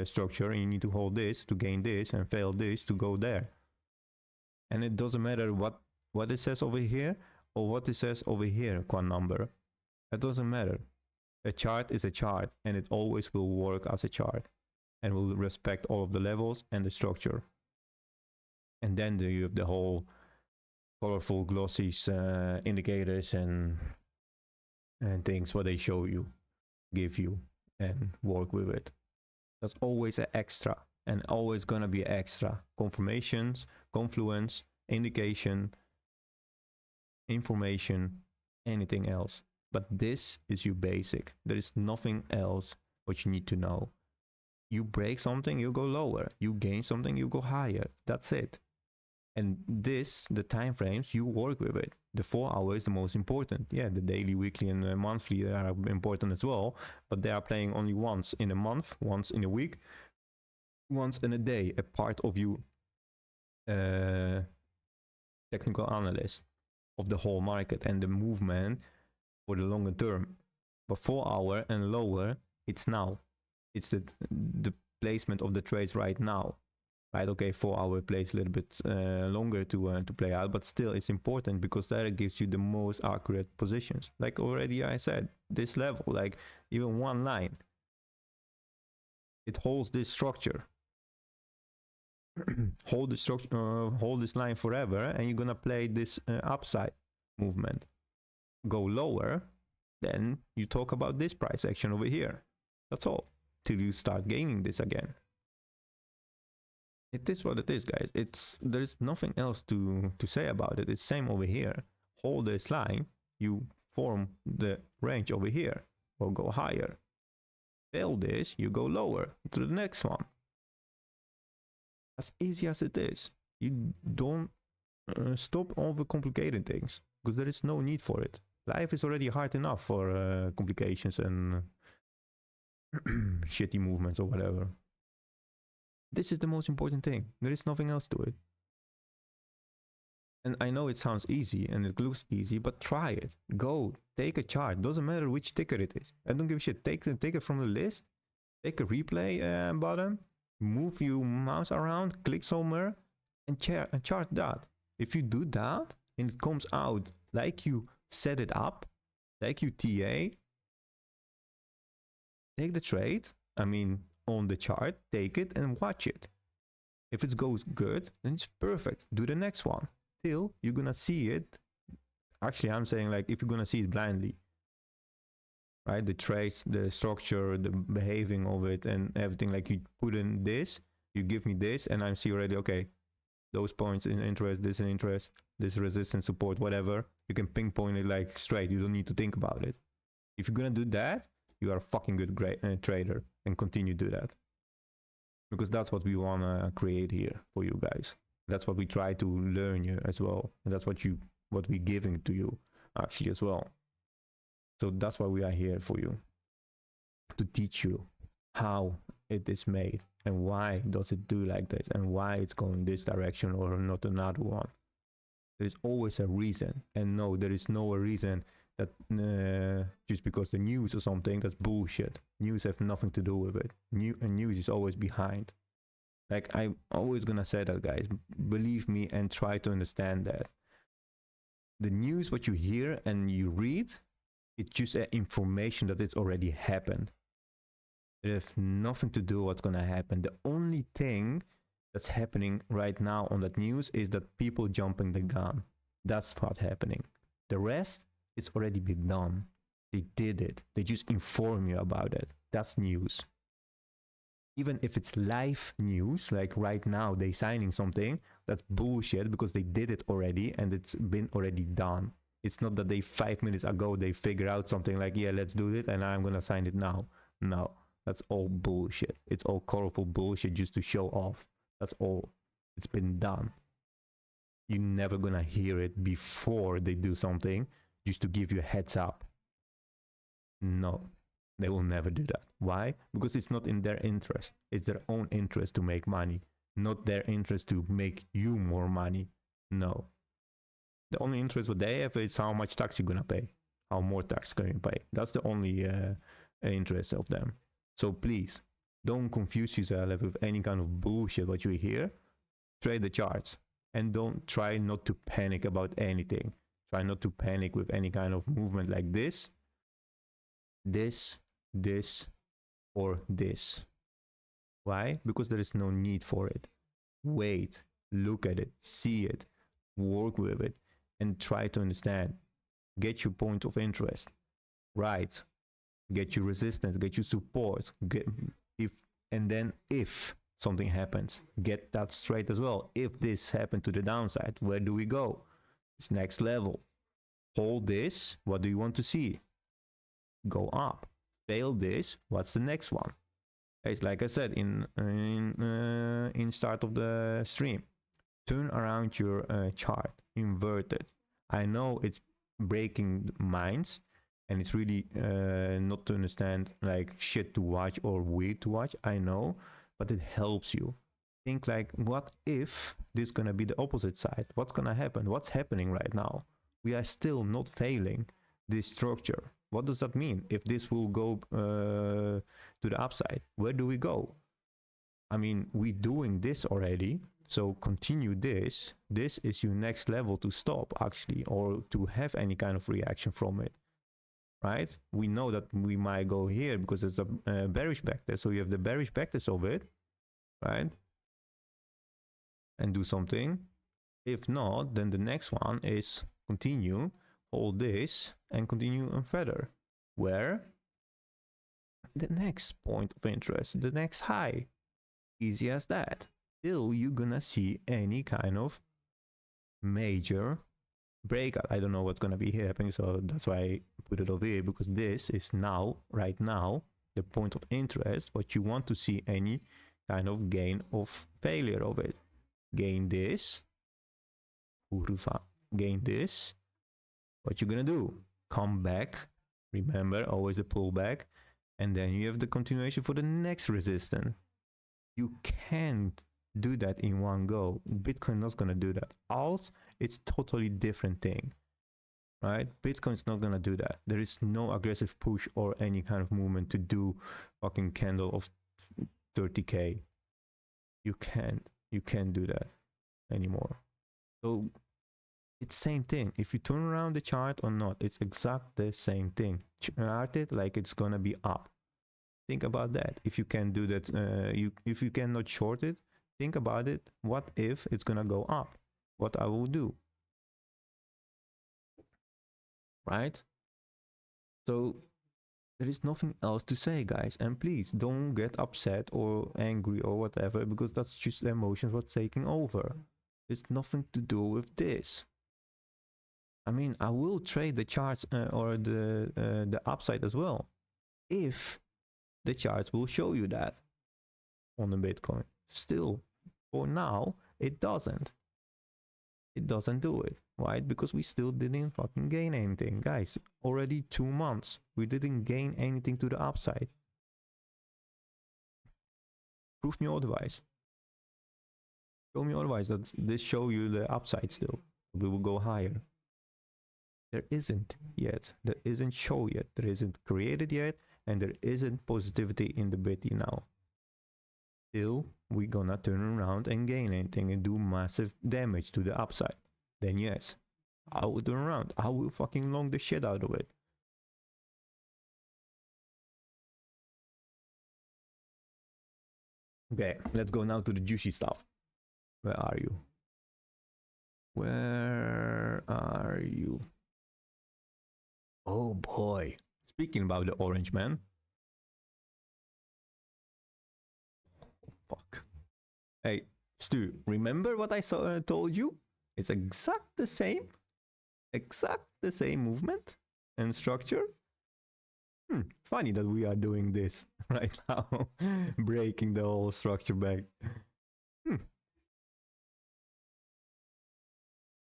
structure, and you need to hold this to gain this and fail this to go there. And it doesn't matter what it says over here or what it says over here, quant number. It doesn't matter. A chart is a chart, and it always will work as a chart and will respect all of the levels and the structure. And then you have the whole colorful glossy indicators and things what they show you, give you, and work with it. That's always an extra, and always gonna be extra. Confirmations, confluence, indication, information, anything else. But this is your basic. There is nothing else what you need to know. You break something, you go lower. You gain something, you go higher. That's it. And this, the time frames, you work with it. The 4 hours is the most important. Yeah, the daily, weekly, and monthly are important as well, but they are playing only once in a month, once in a week, once in a day, a part of you technical analyst of the whole market and the movement for the longer term. But 4 hour and lower, it's now. It's the placement of the trades right now. Right, okay, 4 hour plays a little bit longer to play out, but still it's important because that gives you the most accurate positions. Like already I said, this level, like even one line, it holds this structure. Hold the structure, hold this line forever, and you're gonna play this upside movement. Go lower, then you talk about this price action over here. That's all, till you start gaining this again. It is what it is, guys. There's nothing else to say about it. It's same over here. Hold this line, you form the range over here, or go higher. Fail this, you go lower to the next one. As easy as it is. You don't stop overcomplicating things, because there is no need for it. Life is already hard enough for complications and shitty movements or whatever. This is the most important thing. There is nothing else to it. And I know it sounds easy and it looks easy, but try it. Go, take a chart. Doesn't matter which ticker it is. I don't give a shit. Take it from the list. Take a replay button. Move your mouse around. Click somewhere and chart that. If you do that and it comes out like you set it up, like you TA, take the trade. I mean, on the chart, take it and watch it. If it goes good, then it's perfect. Do the next one. Till you're gonna see it. Actually, I'm saying like if you're gonna see it blindly, right? The trace, the structure, the behaving of it and everything, like you put in this, you give me this, and I see already, okay, those points in interest, this in interest, this resistance, support, whatever. You can pinpoint it like straight. You don't need to think about it. If you're gonna do that, you are a fucking good trader, and continue to do that. Because that's what we wanna create here for you guys. That's what we try to learn you as well. And that's what we're giving to you actually as well. So that's why we are here for you. To teach you how it is made and why does it do like this and why it's going this direction or not another one. There's always a reason. And no, there is no reason that just because the news or something, that's bullshit. News have nothing to do with it. News is always behind. Like, I'm always gonna say that, guys. Believe me and try to understand that. The news, what you hear and you read, it's just information that it's already happened. It has nothing to do with what's gonna happen. The only thing that's happening right now on that news is that people jumping the gun. That's what's happening. The rest, it's already been done. They did it. They just inform you about it. That's news. Even if it's live news, like right now they signing something, that's bullshit because they did it already and it's been already done. It's not that they 5 minutes ago they figure out something like, yeah, let's do it and I'm gonna sign it now. No, that's all bullshit. It's all colorful bullshit just to show off. That's all. It's been done. You're never gonna hear it before they do something just to give you a heads up. No. They will never do that. Why? Because it's not in their interest. It's their own interest to make money, not their interest to make you more money. No. The only interest what they have is how much tax you're gonna pay, how more tax can you pay. That's the only interest of them. So please, don't confuse yourself with any kind of bullshit what you hear. Trade the charts and don't try not to panic about anything. Try not to panic with any kind of movement like this, or this. Why? Because there is no need for it. Wait, look at it, see it, work with it, and try to understand. Get your point of interest right. Get your resistance, get your support. And then if something happens, get that straight as well. If this happened to the downside, where do we go? It's next level. Hold this. What do you want to see? Go up. Fail this, what's the next one? It's like I said in start of the stream, turn around your chart, invert it. I know it's breaking minds and it's really not to understand like shit to watch or weird to watch, I know, but it helps you. Think like, what if this is gonna be the opposite side? What's gonna happen? What's happening right now? We are still not failing this structure. What does that mean? If this will go to the upside, where do we go? I mean, we're doing this already, so continue this. This is your next level to stop, actually, or to have any kind of reaction from it, right? We know that we might go here because it's a bearish backtest, so you have the bearish backtest of it, right? And do something. If not, then the next one is continue. Hold this and continue on further. Where? The next point of interest, the next high. Easy as that. Till you're gonna see any kind of major breakout. I don't know what's gonna be happening, so that's why I put it over here, because this is now, right now, the point of interest. What you want to see any kind of gain of failure of it. Gain this. Gain this. What you're gonna do? Come back. Remember, always a pullback. and then you have the continuation for the next resistance. You can't do that in one go. Bitcoin not gonna do that. Alts, it's totally different thing, right? Bitcoin's not gonna do that. There is no aggressive push or any kind of movement to do fucking candle of 30k. You can't do that anymore. So it's same thing. If you turn around the chart or not, it's exact the same thing. Chart it like it's gonna be up. Think about that. If you can do that, if you cannot short it, think about it. What if it's gonna go up? What I will do, right? So there is nothing else to say, guys. And please don't get upset or angry or whatever, because that's just the emotions what's taking over. It's nothing to do with this. I mean, I will trade the charts or the upside as well, if the charts will show you that on the Bitcoin. Still, for now, it doesn't. It doesn't do it, right? Because we still didn't fucking gain anything. Guys, already 2 months, we didn't gain anything to the upside. Prove me otherwise. Show me otherwise that this show you the upside still. We will go higher. There isn't yet. There isn't show yet. There isn't created yet. And there isn't positivity in the BIT now. Still, we're gonna turn around and gain anything and do massive damage to the upside. Then yes, I will turn around. I will fucking long the shit out of it. Okay, let's go now to the juicy stuff. Where are you? Where are you? Oh boy. Speaking about the orange man. Oh, fuck. Hey, Stu, remember what I told you? It's exact the same movement and structure. Funny that we are doing this right now. Breaking the whole structure back.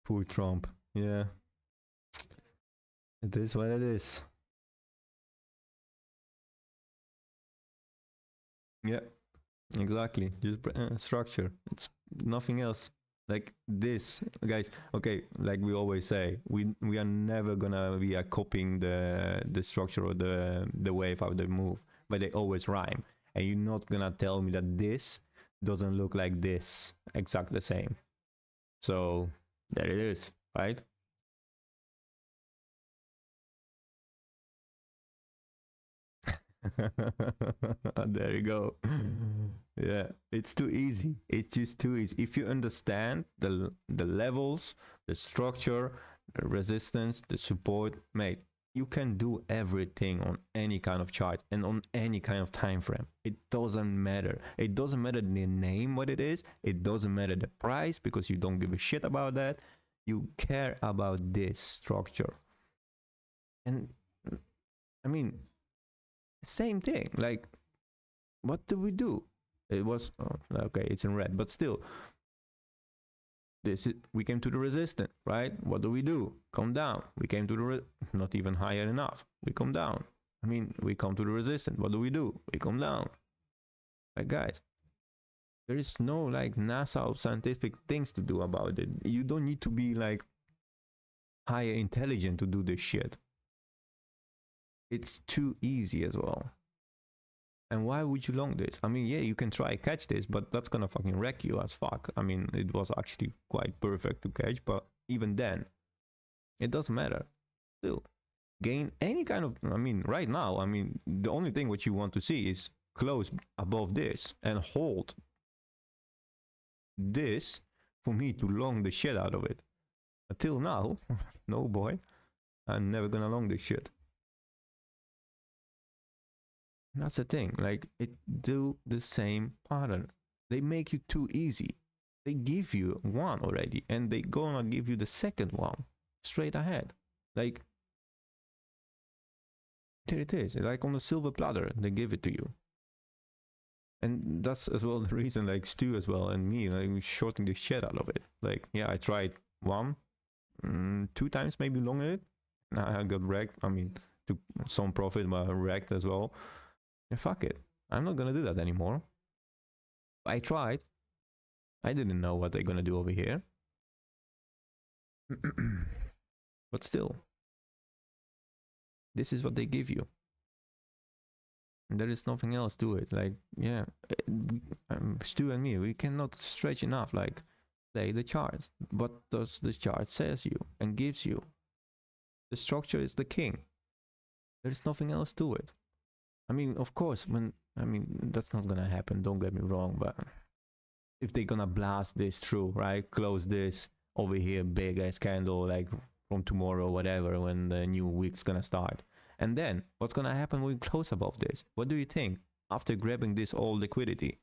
Poor Trump. Yeah. It is what it is. Yeah, exactly. Just structure. It's nothing else. Like this, guys. Okay, like we always say, we are never gonna be copying the structure or the wave how they move, but they always rhyme. And you're not gonna tell me that this doesn't look like this, exact the same. So there it is, right? There you go. Yeah, it's too easy. It's just too easy. If you understand the levels, the structure, the resistance, the support, mate, you can do everything on any kind of chart and on any kind of time frame. It doesn't matter. It doesn't matter the name, what it is. It doesn't matter the price, because you don't give a shit about that. You care about this structure. And I mean, same thing. Like, what do we do? It was okay, it's in red, but still, we came to the resistance, right? What do? Come down. We came to the not even higher enough. We come down. I mean, we come to the resistance. What do? We come down. Right, guys? There is no like NASA or scientific things to do about it. You don't need to be like higher intelligent to do this shit. It's too easy as well. And why would you long this? I mean, yeah, you can try catch this, but that's gonna fucking wreck you as fuck. I mean, it was actually quite perfect to catch, but even then, it doesn't matter. Still, gain any kind of, I mean, right now, I mean, the only thing what you want to see is close above this and hold this for me to long the shit out of it. Until now, no boy, I'm never gonna long this shit. That's the thing, like, it do the same pattern. They make you too easy. They give you one already, and they gonna give you the second one straight ahead. Like, there it is, like on the silver platter, they give it to you. And that's as well the reason, like, Stu as well and me, like, shorting the shit out of it. Like, yeah, I tried 2 times maybe long it. I got wrecked. I mean, took some profit, but wrecked as well. And fuck it. I'm not gonna do that anymore. I tried. I didn't know what they're gonna do over here. But still, this is what they give you. And there is nothing else to it. Like, yeah, Stu and me, we cannot stretch enough. Like, play the chart. What does the chart says you and gives you? The structure is the king. There's nothing else to it. I mean, of course, that's not gonna happen. Don't get me wrong, but if they're gonna blast this through, right? Close this over here, big ass candle, like from tomorrow, whatever, when the new week's gonna start. And then what's gonna happen when we close above this? What do you think after grabbing this all liquidity?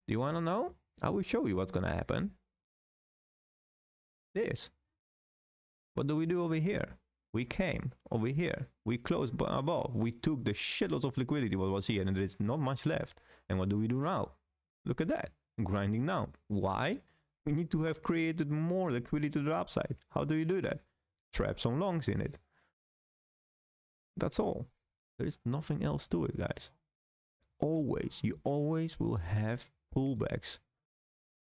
Do you wanna know? I will show you what's gonna happen. This. What do we do over here? We came over here. We closed above. We took the shitloads of liquidity what was here, and there is not much left. And what do we do now? Look at that. Grinding down. Why? We need to have created more liquidity to the upside. How do you do that? Trap some longs in it. That's all. There is nothing else to it, guys. Always, you always will have pullbacks,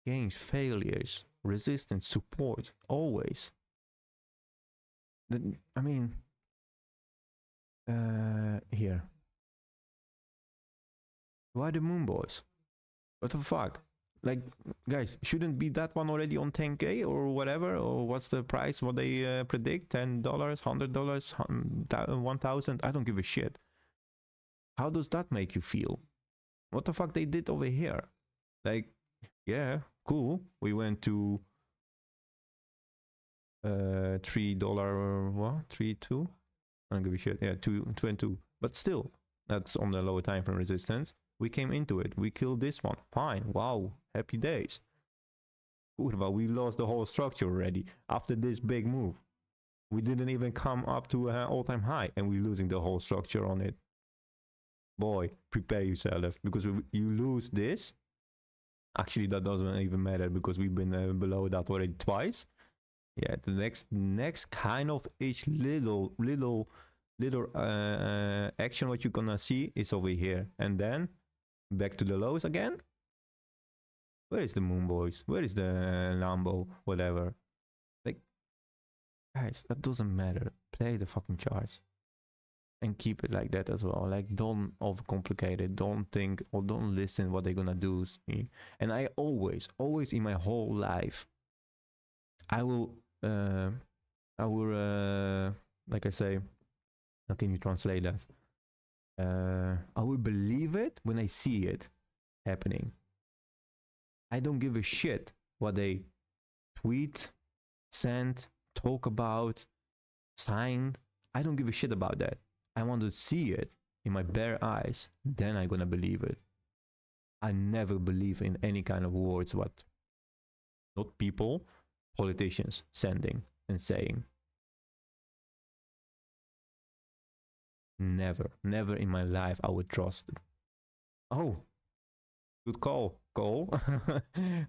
gains, failures, resistance, support. Always. I mean, here. Why the moon boys? What the fuck? Like, guys, shouldn't be that one already on 10k or whatever? Or what's the price? What they predict? $10, $100, 1,000? I don't give a shit. How does that make you feel? What the fuck they did over here? Like, yeah, cool. We went to $3 or what? 3.2? I don't give a shit. Yeah, 2.2. But still, that's on the lower time frame resistance. We came into it. We killed this one. Fine. Wow. Happy days. Kurva, we lost the whole structure already after this big move. We didn't even come up to an all-time high, and we're losing the whole structure on it. Boy, prepare yourself, because if you lose this, actually that doesn't even matter because we've been below that already twice. Yeah, the next kind of each little action what you're gonna see is over here, and then back to the lows again. Where is the moon boys? Where is the Lambo? Whatever. Like, guys, that doesn't matter. Play the fucking charts and keep it like that as well. Like, don't overcomplicate it. Don't think or don't listen what they're gonna do. And I always in my whole life, I will like I say, how can you translate that? I will believe it when I see it happening. I don't give a shit what they tweet, send, talk about, sign. I don't give a shit about that. I want to see it in my bare eyes. Then I'm gonna believe it. I never believe in any kind of words what not people, politicians sending and saying. Never in my life I would trust it. Oh, good call, Cole.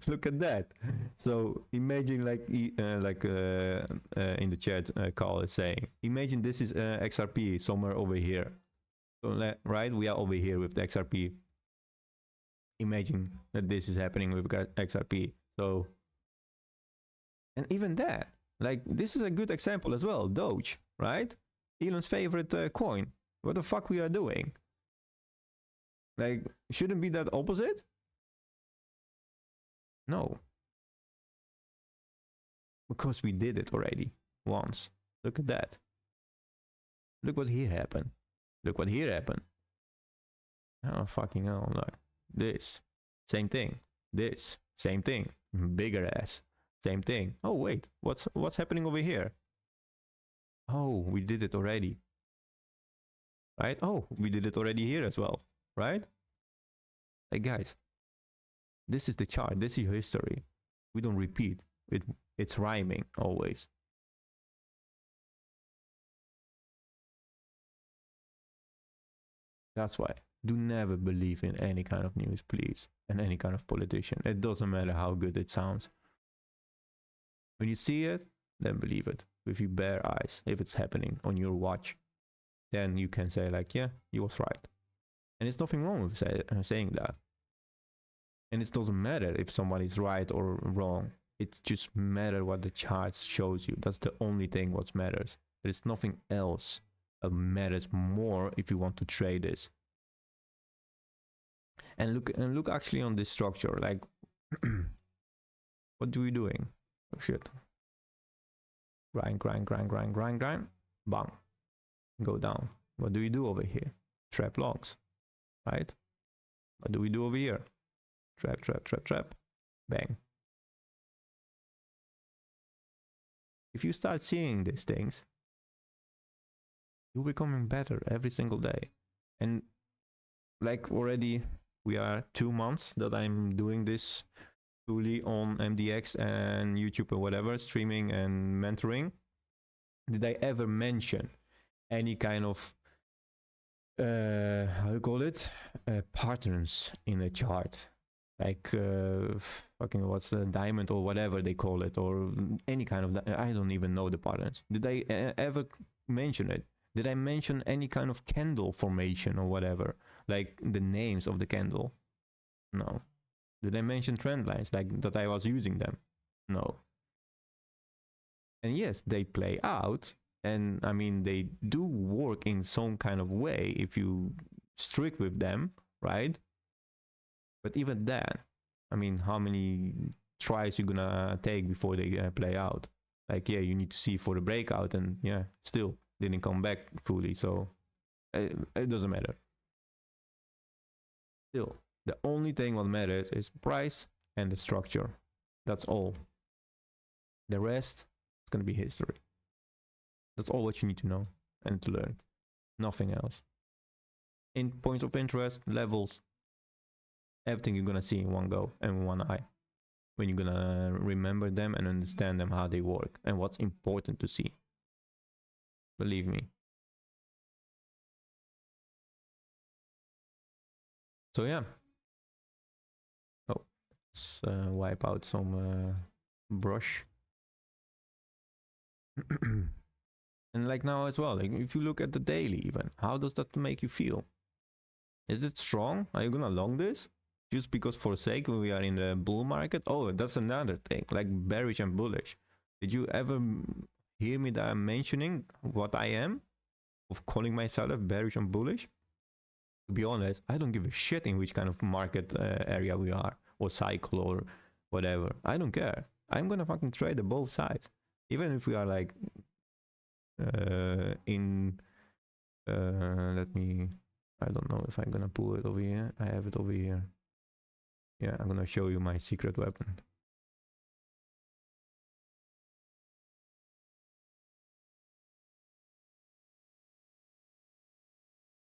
Look at that. So imagine like in the chat, Carl is saying, imagine this is XRP somewhere over here. So, right, we are over here with the XRP. Imagine that this is happening with XRP. So, and even that, like, this is a good example as well. Doge, right? Elon's favorite coin. What the fuck we are doing? Like, shouldn't be that opposite? No. Because we did it already once. Look at that. Look what here happened. Look what here happened. Oh, fucking hell. Look. This. Same thing. This. Same thing. Bigger ass. Same thing. Oh, wait. What's happening over here? Oh, we did it already. Right? Oh, we did it already here as well. Right? Hey, guys. This is the chart. This is your history. We don't repeat. It's rhyming always. That's why. Do never believe in any kind of news, please. And any kind of politician. It doesn't matter how good it sounds. When you see it, then believe it. With your bare eyes. If it's happening on your watch, then you can say like, yeah, you was right. And it's nothing wrong with saying that. And it doesn't matter if somebody's right or wrong. It just matters what the charts shows you. That's the only thing what matters. There is nothing else that matters more if you want to trade this. And look actually on this structure. Like, what are we doing? Oh shit. Grind. Bang. Go down. What do we do over here? Trap longs. Right? What do we do over here? Trap. Bang. If you start seeing these things, you're becoming better every single day. And like already we are 2 months that I'm doing this fully on MDX and YouTube or whatever, streaming and mentoring. Did I ever mention any kind of how you call it, patterns in a chart? Like fucking what's the diamond or whatever they call it, or any kind of, I don't even know the patterns. Did I ever mention it? Did I mention any kind of candle formation or whatever, like the names of the candle? No. Did I mention trend lines, like that I was using them? No. And yes, they play out, and I mean they do work in some kind of way if you strict with them, right? But even then, I mean, how many tries you gonna take before they play out? Like, yeah, you need to see for the breakout, and yeah, still didn't come back fully, so it doesn't matter. Still, the only thing what matters is price and the structure. That's all. The rest is gonna be history. That's all what you need to know and to learn. Nothing else. In points of interest, levels, everything you're gonna see in one go and one eye, when you're gonna remember them and understand them, how they work and what's important to see. Believe me. So yeah. Oh, let's wipe out some brush. And like now as well, like if you look at the daily even, how does that make you feel? Is it strong? Are you gonna long this? Just because for sake we are in the bull market? Oh, that's another thing, like bearish and bullish. Did you ever hear me that I'm mentioning what I am? Of calling myself bearish and bullish? To be honest, I don't give a shit in which kind of market area we are, or cycle, or whatever. I don't care. I'm gonna fucking trade the both sides. Even if we are like let me, I don't know if I'm gonna pull it over here. I have it over here. Yeah, I'm gonna show you my secret weapon.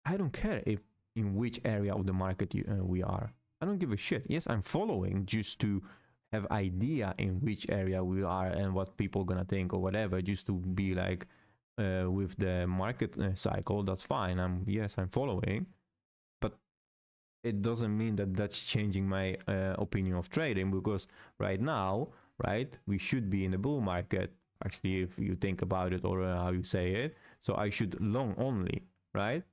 I don't care if in which area of the market we are. I don't give a shit. Yes, I'm following just to have idea in which area we are and what people gonna think or whatever, just to be like with the market cycle. That's fine. I'm following, but it doesn't mean that that's changing my opinion of trading, because right now, right, we should be in the bull market, actually, if you think about it, or how you say it. So I should long only, right?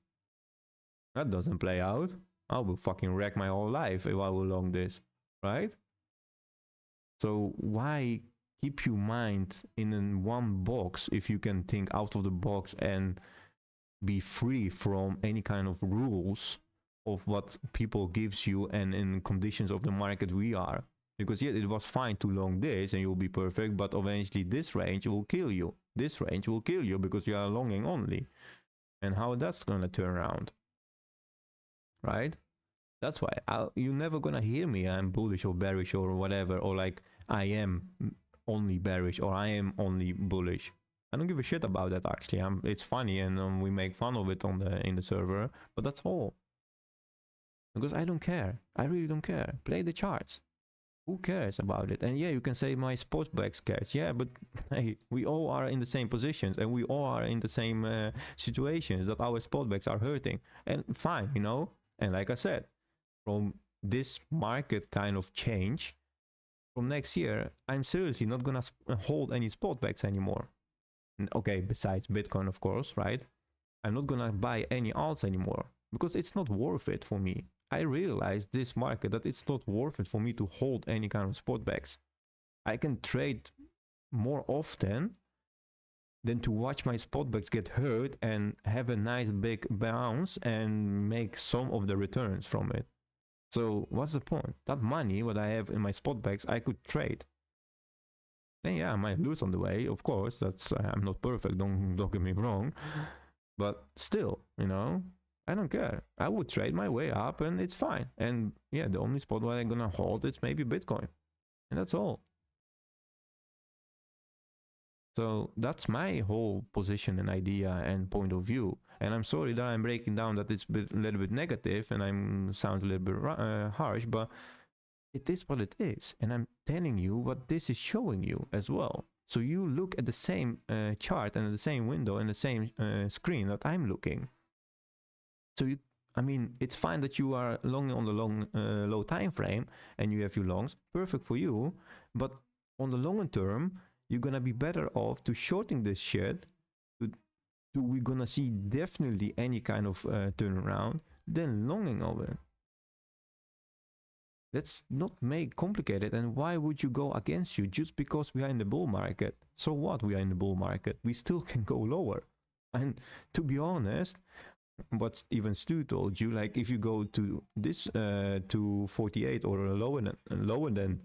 That doesn't play out. I will fucking wreck my whole life if I will long this, right? So why keep your mind in one box if you can think out of the box and be free from any kind of rules of what people gives you and in conditions of the market we are? Because yeah, it was fine to long this and you'll be perfect, but eventually this range will kill you. This range will kill you because you are longing only. And how that's gonna turn around, right? That's why you're never gonna hear me I'm bullish or bearish or whatever, or like I am only bearish or I am only bullish. I don't give a shit about that, actually. It's funny, and we make fun of it on in the server, but that's all. Because I don't care. I really don't care. Play the charts. Who cares about it? And yeah, you can say my sportsbacks cares. Yeah, but hey, we all are in the same positions, and we all are in the same situations that our sportsbacks are hurting. And fine, you know. And like I said, from this market kind of change, from next year, I'm seriously not gonna hold any sportsbacks anymore. Okay, besides Bitcoin, of course, right? I'm not gonna buy any alts anymore. because it's not worth it for me. I realize this market that it's not worth it for me to hold any kind of spot backs. I can trade more often than to watch my spot backs get hurt and have a nice big bounce and make some of the returns from it. So what's the point? That money what I have in my spot backs, I could trade. And yeah, I might lose on the way, of course. That's I'm not perfect, don't get me wrong, but still, you know, I don't care. I would trade my way up and it's fine. And yeah, the only spot where I'm gonna hold is maybe Bitcoin, and that's all. So that's my whole position and idea and point of view. And I'm sorry that I'm breaking down that it's a little bit negative and I'm sounds a little bit harsh, but it is what it is. And I'm telling you what this is showing you as well. So you look at the same chart and the same window and the same screen that I'm looking. So you, I mean, it's fine that you are long on the low time frame and you have your longs, perfect for you. But on the longer term, you're gonna be better off to shorting this shit. We're gonna see definitely any kind of turnaround than longing of it. Let's not make complicated. And why would you go against you just because we are in the bull market? So what? We are in the bull market. We still can go lower. And to be honest, what even Stu told you, like if you go to this to 48 or lower than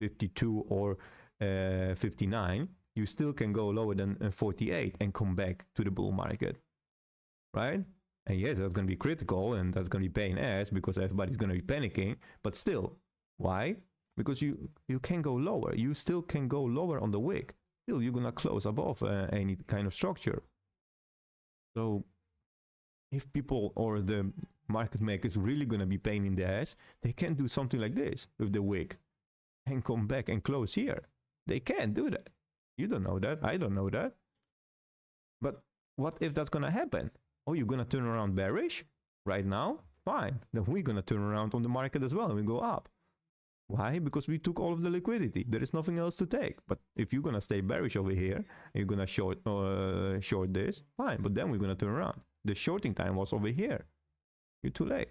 52 or 59, you still can go lower than 48 and come back to the bull market, right? And yes, that's going to be critical and that's going to be pain ass because everybody's going to be panicking, but still, why? Because you can go lower. You still can go lower on the wick. Still, you're going to close above any kind of structure. So if people or the market makers really going to be pain in the ass, they can do something like this with the wick and come back and close here. They can't do that. You don't know that. I don't know that. But what if that's going to happen? Oh, you're going to turn around bearish right now? Fine. Then we're going to turn around on the market as well and we go up. Why? Because we took all of the liquidity. There is nothing else to take. But if you're going to stay bearish over here, and you're going to short this, fine. But then we're going to turn around. The shorting time was over here. You're too late.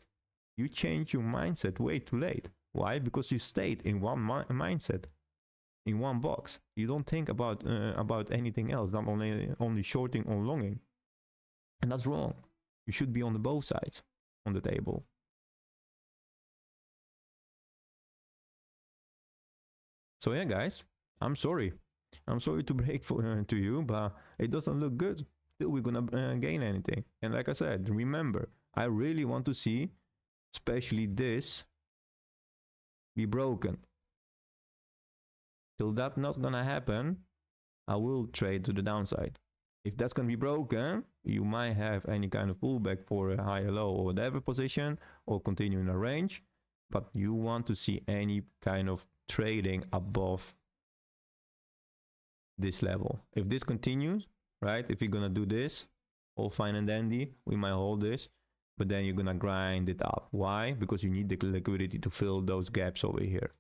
You changed your mindset way too late. Why? Because you stayed in one mindset, in one box. You don't think about anything else, not only shorting or longing. And that's wrong. You should be on the both sides on the table. So yeah, guys, I'm sorry. I'm sorry to break to you, but it doesn't look good. Still, we're gonna gain anything. And like I said, remember, I really want to see, especially this, be broken. Till that's not gonna happen, I will trade to the downside. If that's gonna be broken, you might have any kind of pullback for a higher low or whatever position, or continue in a range. But you want to see any kind of trading above this level. If this continues, right, if you're gonna do this, all fine and dandy, we might hold this, but then you're gonna grind it up. Why? Because you need the liquidity to fill those gaps over here.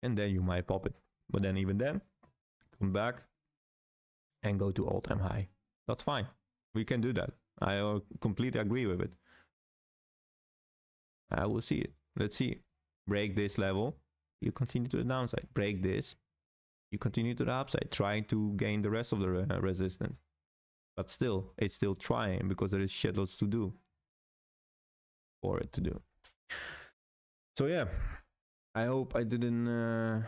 And then you might pop it. But then even then, come back and go to all-time high. That's fine. We can do that. I completely agree with it. I will see it. Let's see. Break this level. You continue to the downside. Break this. You continue to the upside, trying to gain the rest of the resistance. But still, it's still trying because there is shitloads to do for it to do. So yeah, I hope I didn't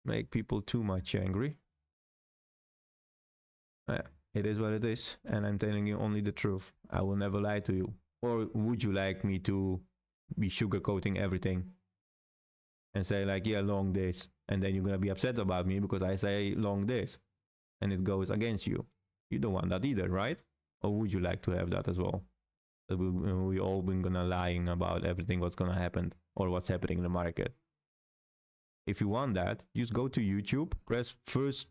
make people too much angry. It is what it is, and I'm telling you only the truth. I will never lie to you. Or would you like me to be sugarcoating everything and say like, yeah, long this, and then you're gonna be upset about me because I say long this and it goes against you? You don't want that either, right? Or would you like to have that as well? That we all been gonna lying about everything what's gonna happen or what's happening in the market. If you want that, just go to YouTube, press first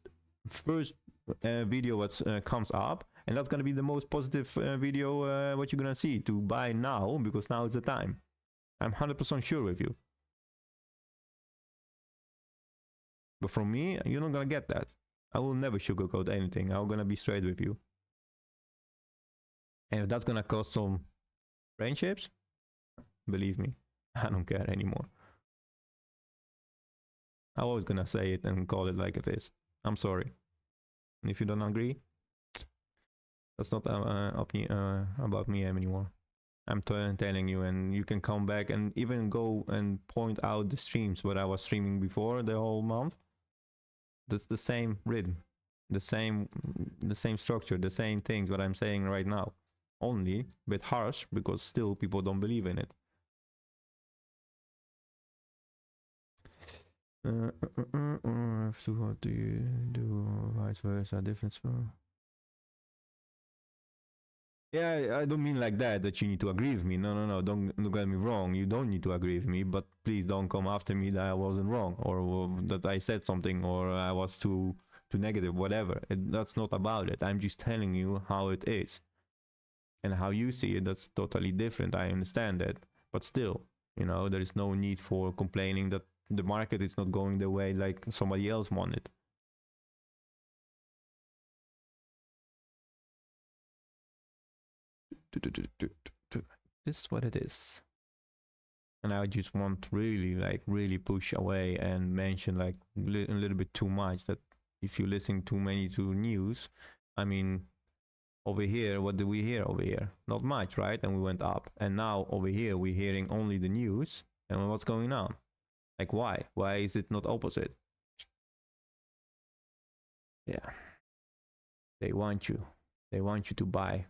video what comes up, and that's gonna be the most positive video what you're gonna see to buy now, because now is the time. I'm 100% sure with you. But from me, you're not gonna get that. I will never sugarcoat anything. I'm gonna be straight with you. And if that's gonna cost some friendships, believe me, I don't care anymore. I'm always gonna say it and call it like it is. I'm sorry. And if you don't agree, that's not about me anymore. I'm telling you, and you can come back and even go and point out the streams what I was streaming before the whole month. That's the same rhythm, the same structure, the same things what I'm saying right now. Only a bit harsh because still people don't believe in it. What do you do? Vice versa, difference. Yeah, I don't mean like that you need to agree with me. No, don't get me wrong. You don't need to agree with me, but please don't come after me that I wasn't wrong or that I said something or I was too negative, whatever. That's not about it. I'm just telling you how it is. And how you see it, that's totally different. I understand that. But still, you know, there is no need for complaining that the market is not going the way like somebody else wanted. This is what it is. And I just want to really push away and mention like a little bit too much that if you listen too many to news, I mean, over here, what do we hear over here? Not much, right? And we went up. And now over here, we're hearing only the news. And what's going on? Like, why? Why is it not opposite? Yeah. They want you. They want you to buy.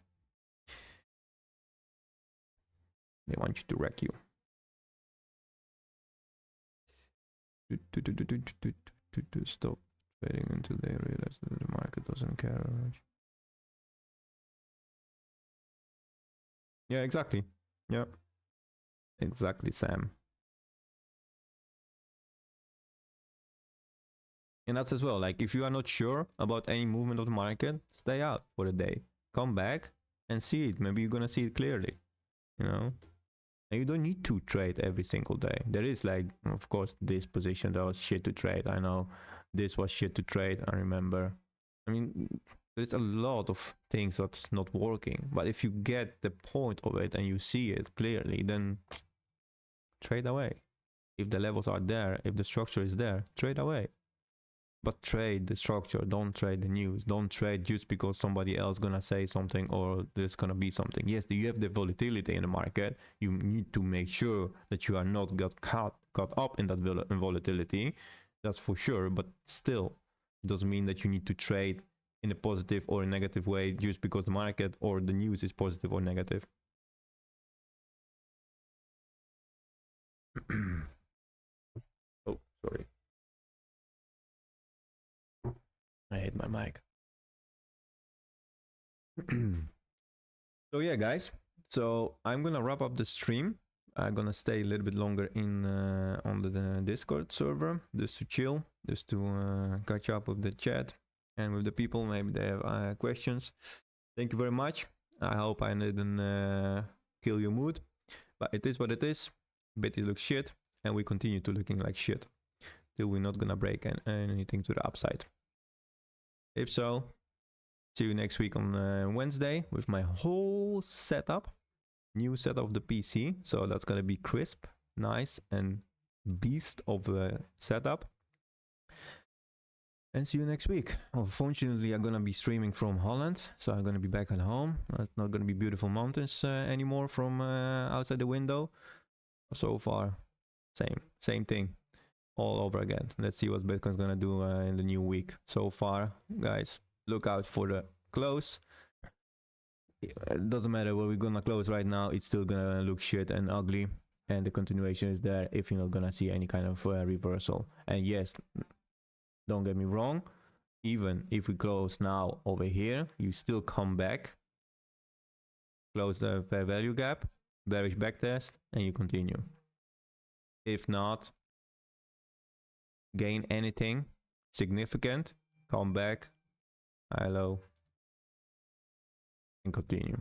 They want you to wreck you. To stop trading until they realize that the market doesn't care. Yeah, exactly. Yeah. Exactly, Sam. And that's as well, like if you are not sure about any movement of the market, stay out for a day. Come back and see it. Maybe you're gonna see it clearly, you know? And you don't need to trade every single day. There is like, of course, this position that was shit to trade. I know this was shit to trade. I remember. I mean, there's a lot of things that's not working. But if you get the point of it and you see it clearly, then trade away. If the levels are there, if the structure is there, trade away. But trade the structure, don't trade the news. Don't trade just because somebody else gonna say something or there's gonna be something. Yes, you have the volatility in the market. You need to make sure that you are not got caught up in that volatility. That's for sure. But still, it doesn't mean that you need to trade in a positive or a negative way just because the market or the news is positive or negative. Oh, sorry. I hate my mic. So yeah, guys. So I'm gonna wrap up the stream. I'm gonna stay a little bit longer in on the Discord server, just to chill, just to catch up with the chat and with the people. Maybe they have questions. Thank you very much. I hope I didn't kill your mood, but it is what it is. Bitty looks shit, and we continue to looking like shit till we're not gonna break anything to the upside. If so, see you next week on Wednesday with my whole setup, new setup of the PC. So that's gonna be crisp, nice, and beast of a setup. And see you next week. Unfortunately, I'm gonna be streaming from Holland, so I'm gonna be back at home. It's not gonna be beautiful mountains anymore from outside the window. So far, same thing, all over again. Let's see what Bitcoin's gonna do in the new week. So far, guys, look out for the close. It doesn't matter where we're gonna close right now, it's still gonna look shit and ugly, and the continuation is there if you're not gonna see any kind of reversal. And yes, don't get me wrong, even if we close now over here, you still come back, close the fair value gap, bearish backtest, and you continue. If not, gain anything significant, come back, high low, and continue.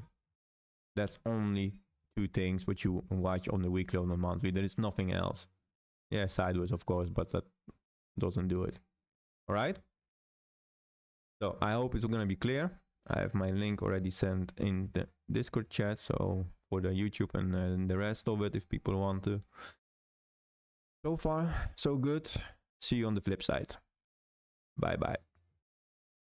That's only two things which you watch on the weekly or on the monthly. There is nothing else. Yeah, sideways of course, but that doesn't do it. All right, so I hope it's gonna be clear. I have my link already sent in the Discord chat, so for the YouTube and the rest of it if people want to. So far, so good. See you on the flip side. Bye bye.